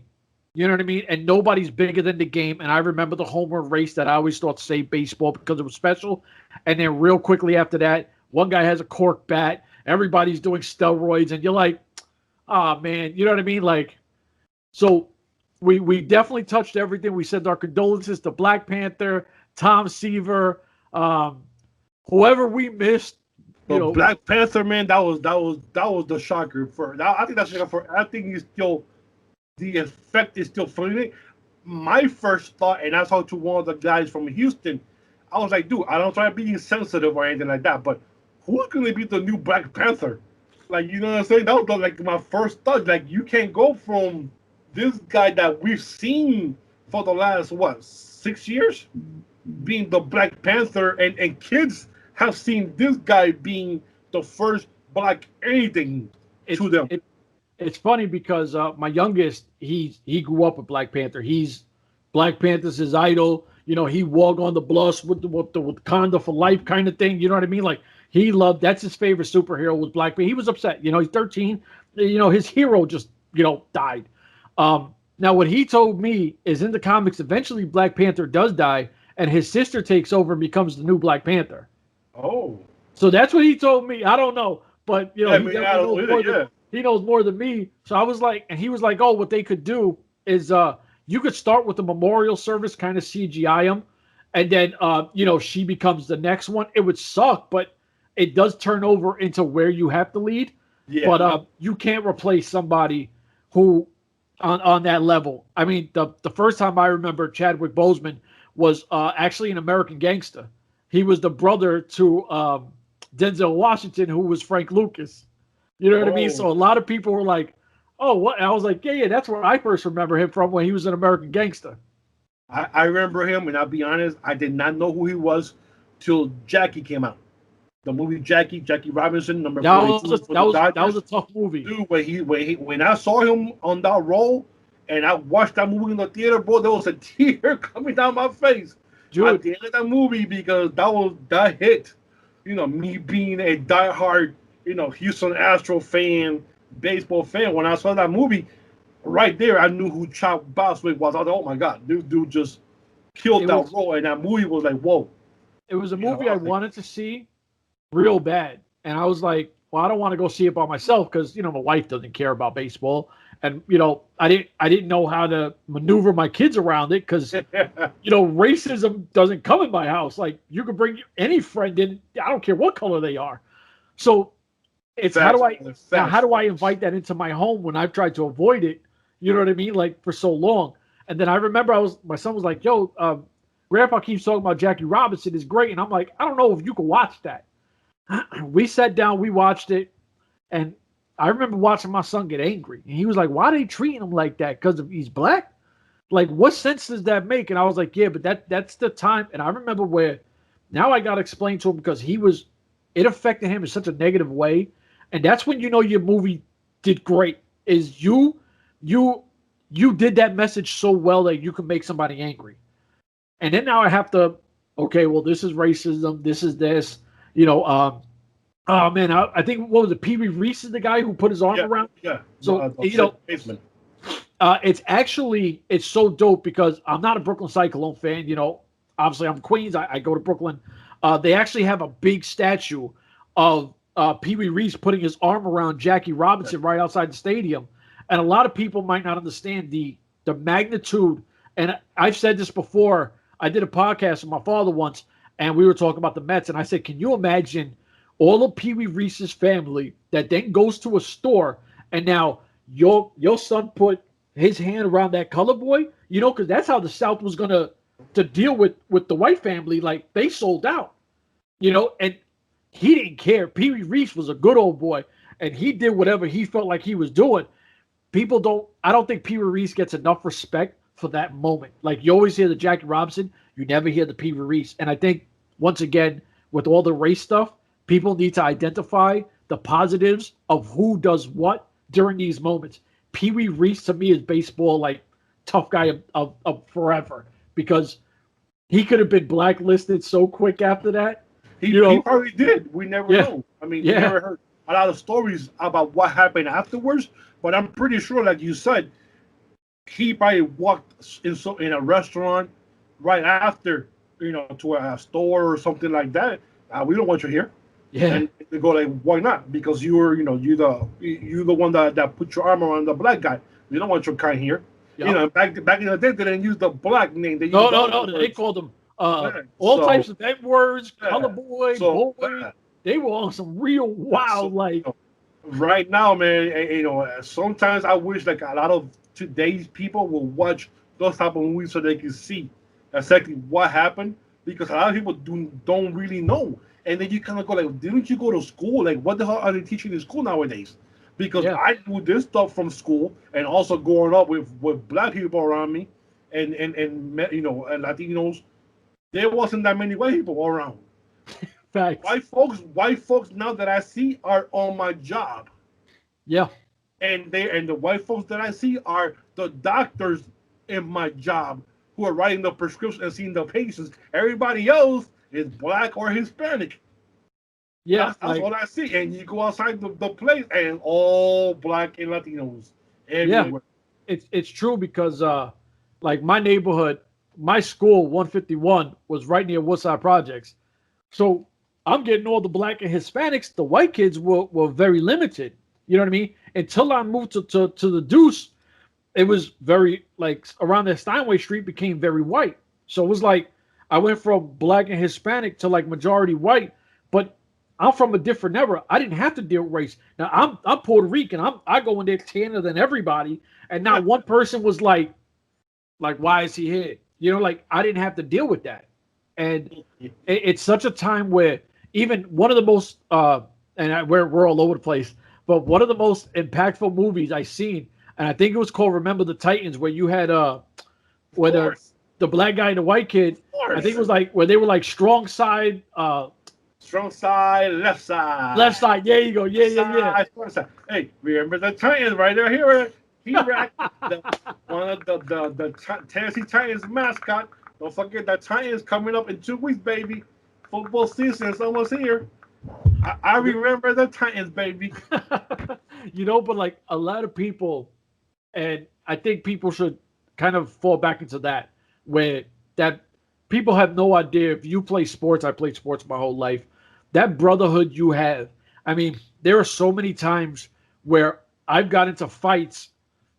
You know what I mean? And nobody's bigger than the game, and I remember the home run race that I always thought saved baseball because it was special, and then real quickly after that, one guy has a cork bat, everybody's doing steroids, and you're like, oh, man, you know what I mean? So we definitely touched everything. We said our condolences to Black Panther, Tom Seaver, whoever we missed. Black Panther, man, that was the shocker for. I think that's for. I think he's still, the effect is still feeling it. My first thought, and I talked to one of the guys from Houston, I was like, dude, I don't try being sensitive or anything like that, but who's gonna be the new Black Panther? You know what I'm saying? That was my first thought. You can't go from this guy that we've seen for the last 6 years being the Black Panther, and kids have seen this guy being the first black anything to them. It's funny because my youngest, he grew up with Black Panther. Black Panther's his idol. He walked on the bluffs with the Wakanda for life kind of thing. You know what I mean? He loved, that's his favorite superhero was Black Panther. He was upset. He's 13. His hero just, died. Now, what he told me is in the comics, eventually Black Panther does die, and his sister takes over and becomes the new Black Panther. Oh. So that's what he told me. I don't know. But, he knows more than me. So I was and he was like, oh, what they could do is you could start with the memorial service, kind of CGI him, and then, she becomes the next one. It would suck, but it does turn over into where you have to lead. Yeah. But you can't replace somebody who on that level. I mean, the first time I remember Chadwick Boseman was actually an American Gangster. He was the brother to Denzel Washington, who was Frank Lucas. You know what I mean? So a lot of people were like, oh, what? And I was like, yeah, that's where I first remember him from, when he was an American Gangster. I remember him, and I'll be honest, I did not know who he was till Jackie came out. The movie Jackie Robinson, number That 42 was for the Dodgers. that was a tough movie. Dude, when I saw him on that role and I watched that movie in the theater, bro, there was a tear coming down my face. Dude. At the end of that movie, because that hit. You know, me being a diehard, Houston Astro fan, baseball fan, when I saw that movie, right there, I knew who Boswick was. I thought, oh my God, this dude just killed that role. And that movie was like, whoa. It was a movie I wanted to see real bad. And I was like, well, I don't want to go see it by myself because, my wife doesn't care about baseball. And, I didn't know how to maneuver my kids around it because, racism doesn't come in my house. Like, you could bring any friend in. I don't care what color they are. So it's how do I invite that into my home when I've tried to avoid it? You know what I mean? Like, for so long. And then I remember my son was like, yo, Grandpa keeps talking about Jackie Robinson is great. And I'm like, I don't know if you can watch that. We sat down, we watched it, and I remember watching my son get angry. And he was like, why are they treating him like that? Because he's black? Like, what sense does that make? And I was like, yeah, but that's the time. And I remember where now I got to explain to him because it affected him in such a negative way. And that's when your movie did great, is you did that message so well that you can make somebody angry. And then now I have to, okay, well, this is racism. This is this. Oh man, I think what was it? Pee Wee Reese is the guy who put his arm around. Yeah. So it's so dope because I'm not a Brooklyn Cyclone fan. Obviously I'm Queens. I go to Brooklyn. They actually have a big statue of Pee Wee Reese putting his arm around Jackie Robinson right outside the stadium. And a lot of people might not understand the magnitude. And I've said this before. I did a podcast with my father once. And we were talking about the Mets, and I said, can you imagine all of Pee Wee Reese's family that then goes to a store, and now your son put his hand around that color boy? Because that's how the South was going to deal with the white family. Like, they sold out, and he didn't care. Pee Wee Reese was a good old boy, and he did whatever he felt like he was doing. I don't think Pee Wee Reese gets enough respect for that moment. Like, you always hear the Jackie Robinson, you never hear the Pee Wee Reese. And I think, once again, with all the race stuff, people need to identify the positives of who does what during these moments. Pee Wee Reese, to me, is baseball, like, tough guy of forever, because he could have been blacklisted so quick after that. He probably did. We never know. I mean, we never heard a lot of stories about what happened afterwards, but I'm pretty sure, like you said, he probably walked in a restaurant right after, to a store or something like that. We don't want you here. Yeah. And they go like, why not? Because you're the one that put your arm around the black guy. We don't want your kind here. Yep. Back in the day, they didn't use the black name. They They called them all types of N words, color boy, boy. They were on some real wild, Right now, man, sometimes I wish like a lot of today's people will watch those type of movies so they can see exactly what happened, because a lot of people don't really know. And then you kind of go like, didn't you go to school? Like, what the hell are they teaching in school nowadays? Because I knew this stuff from school, and also growing up with black people around me, and Latinos, there wasn't that many white people around. Facts. White folks now that I see are on my job. Yeah. And the white folks that I see are the doctors in my job who are writing the prescription and seeing the patients. Everybody else is black or Hispanic. Yeah, that's what I see. And you go outside the place and all black and Latinos everywhere. Yeah, it's true because like my neighborhood, my school 151 was right near Woodside Projects, so I'm getting all the black and Hispanics. The white kids were very limited. You know what I mean? Until I moved to the Deuce, it was very, like, around the Steinway Street became very white. So it was like I went from black and Hispanic to like majority white, but I'm from a different era. I didn't have to deal with race. Now I'm Puerto Rican. I go in there tanner than everybody, and not one person was like why is he here? Like, I didn't have to deal with that. And it's such a time where even one of the most we're all over the place, but one of the most impactful movies I've seen, and I think it was called Remember the Titans, where you had where the black guy and the white kid, I think it was like where they were like strong side Strong side, left side. Left side. There you go. Yeah. Strong side. Hey, remember the Titans right there? Here, He-Rack, one of the Tennessee Titans mascot. Don't forget that Titans coming up in 2 weeks, baby. Football season is almost here. I remember the Titans, baby. But like a lot of people, and I think people should kind of fall back into that, where that people have no idea. If you play sports, I played sports my whole life. That brotherhood you have. I mean, there are so many times where I've got into fights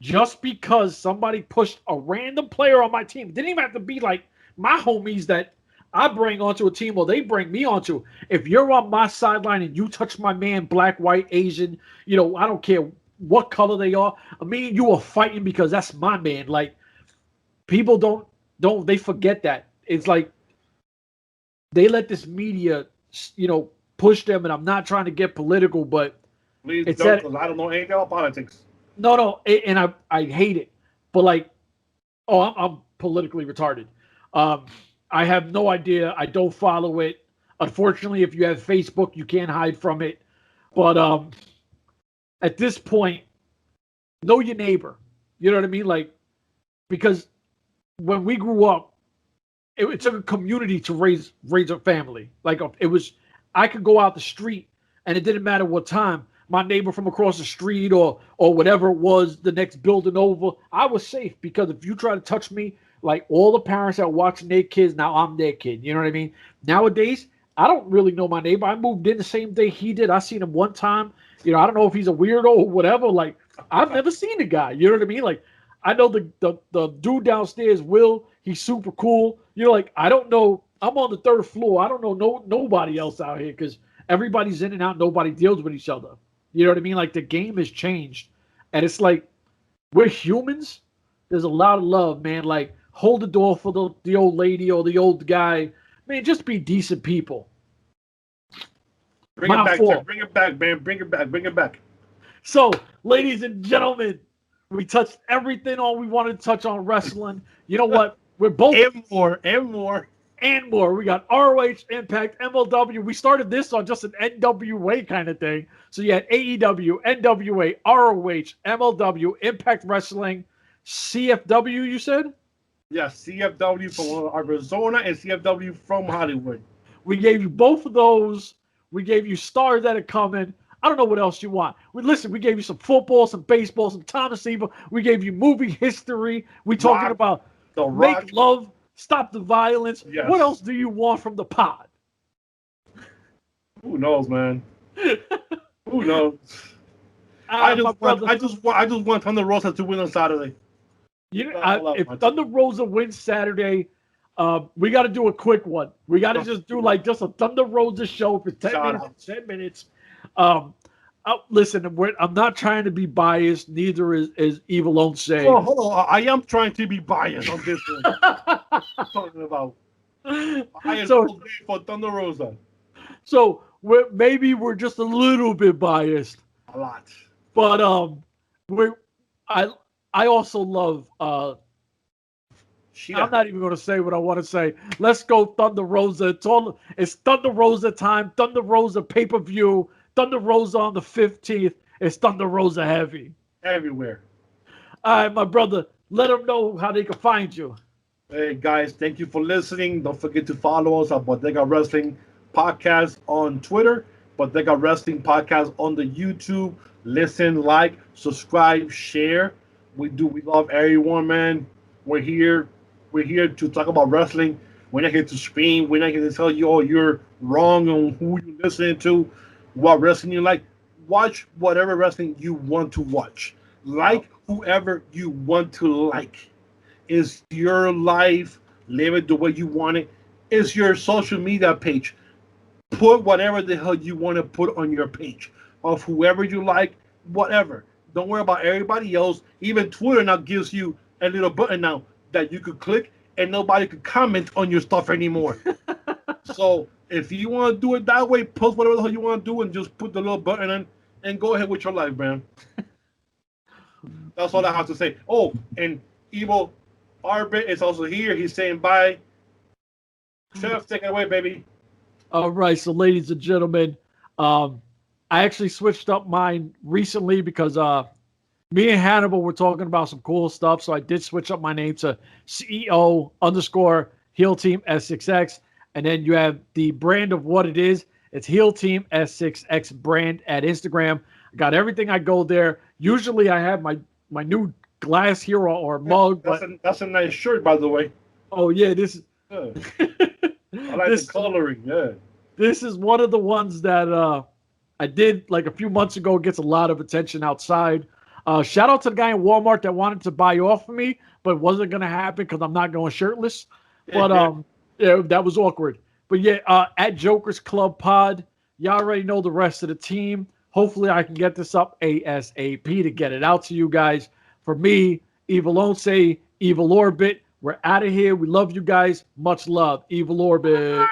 just because somebody pushed a random player on my team. It didn't even have to be like my homies that I bring onto a team or they bring me onto. If you're on my sideline and you touch my man, black, white, Asian, I don't care what color they are. I mean, you are fighting because that's my man. Like, people don't they forget that. It's like they let this media, push them, and I'm not trying to get political, but please don't, because I don't know anything about politics. No, and I hate it. But like, I'm politically retarded. I have no idea. I don't follow it. Unfortunately, if you have Facebook, you can't hide from it. But at this point, know your neighbor. You know what I mean? Like, because when we grew up, it took a community to raise a family. Like, I could go out the street, and it didn't matter what time. My neighbor from across the street or whatever it was, the next building over, I was safe, because if you try to touch me, like all the parents that are watching their kids, now I'm their kid. You know what I mean? Nowadays, I don't really know my neighbor. I moved in the same day he did. I seen him one time. I don't know if he's a weirdo or whatever. Like, I've never seen the guy. You know what I mean? Like, I know the dude downstairs, Will. He's super cool. Like, I don't know. I'm on the 3rd floor. I don't know nobody else out here, because everybody's in and out. Nobody deals with each other. You know what I mean? Like, the game has changed. And it's like, we're humans. There's a lot of love, man. Like, hold the door for the old lady or the old guy. Man, just be decent people. Bring it back, sir. Bring it back, man. Bring it back. So, ladies and gentlemen, we touched everything we wanted to touch on wrestling. You know what? We're both... And more. We got ROH, Impact, MLW. We started this on just an NWA kind of thing. So you had AEW, NWA, ROH, MLW, Impact Wrestling, CFW, you said? Yeah, CFW from Arizona and CFW from Hollywood. We gave you both of those. We gave you stars that are coming. I don't know what else you want. We gave you some football, some baseball, some Thomas Eva. We gave you movie history. We talking about The Rock. Make love, stop the violence. Yes. What else do you want from the pod? Who knows, man? Who knows? I just want Thunder Rosa to win on Saturday. If Thunder Rosa wins Saturday, we got to do a quick one. We got to just do just a Thunder Rosa show for 10 minutes. Listen, I'm not trying to be biased. Neither is Evil Lone Say. Oh, hold on. I am trying to be biased on this one. I'm talking about bias for Thunder Rosa. So we're just a little bit biased. A lot. But I also love I'm not even going to say what I want to say. Let's go Thunder Rosa. It's Thunder Rosa time. Thunder Rosa pay-per-view. Thunder Rosa on the 15th. It's Thunder Rosa heavy. Everywhere. All right, my brother. Let them know how they can find you. Hey, guys. Thank you for listening. Don't forget to follow us at Bodega Wrestling Podcast on Twitter. Bodega Wrestling Podcast on the YouTube. Listen, like, subscribe, share. We love everyone, man. We're here to talk about wrestling. We're not here to scream. We're not here to tell you, you're wrong on who you listen to, what wrestling you like. Watch whatever wrestling you want to watch. Like whoever you want to like. It's your life. Live it the way you want it. It's your social media page. Put whatever the hell you want to put on your page of whoever you like, whatever. Don't worry about everybody else. Even Twitter now gives you a little button now that you could click and nobody could comment on your stuff anymore. So if you want to do it that way, post whatever the hell you want to do and just put the little button in and go ahead with your life, man. That's all I have to say. Oh, and Evil Arbit is also here. He's saying bye. Chef, take it away, baby. All right, so ladies and gentlemen, I actually switched up mine recently because me and Hannibal were talking about some cool stuff. So I did switch up my name to CEO _ Heel Team S6X. And then you have the brand of what it is. It's Heel Team S6X brand at Instagram. I got everything. I go there. Usually I have my new glass hero or mug. That's a nice shirt, by the way. Oh, yeah. This is. Yeah. I like the coloring. Yeah. This is one of the ones that I did like a few months ago. Gets a lot of attention outside. Shout out to the guy in Walmart that wanted to buy off of me, but it wasn't going to happen because I'm not going shirtless. But yeah, that was awkward. But yeah, at Joker's Club Pod, y'all already know the rest of the team. Hopefully I can get this up ASAP to get it out to you guys. For me, Evil Once, Evil Orbit, we're out of here. We love you guys. Much love. Evil Orbit.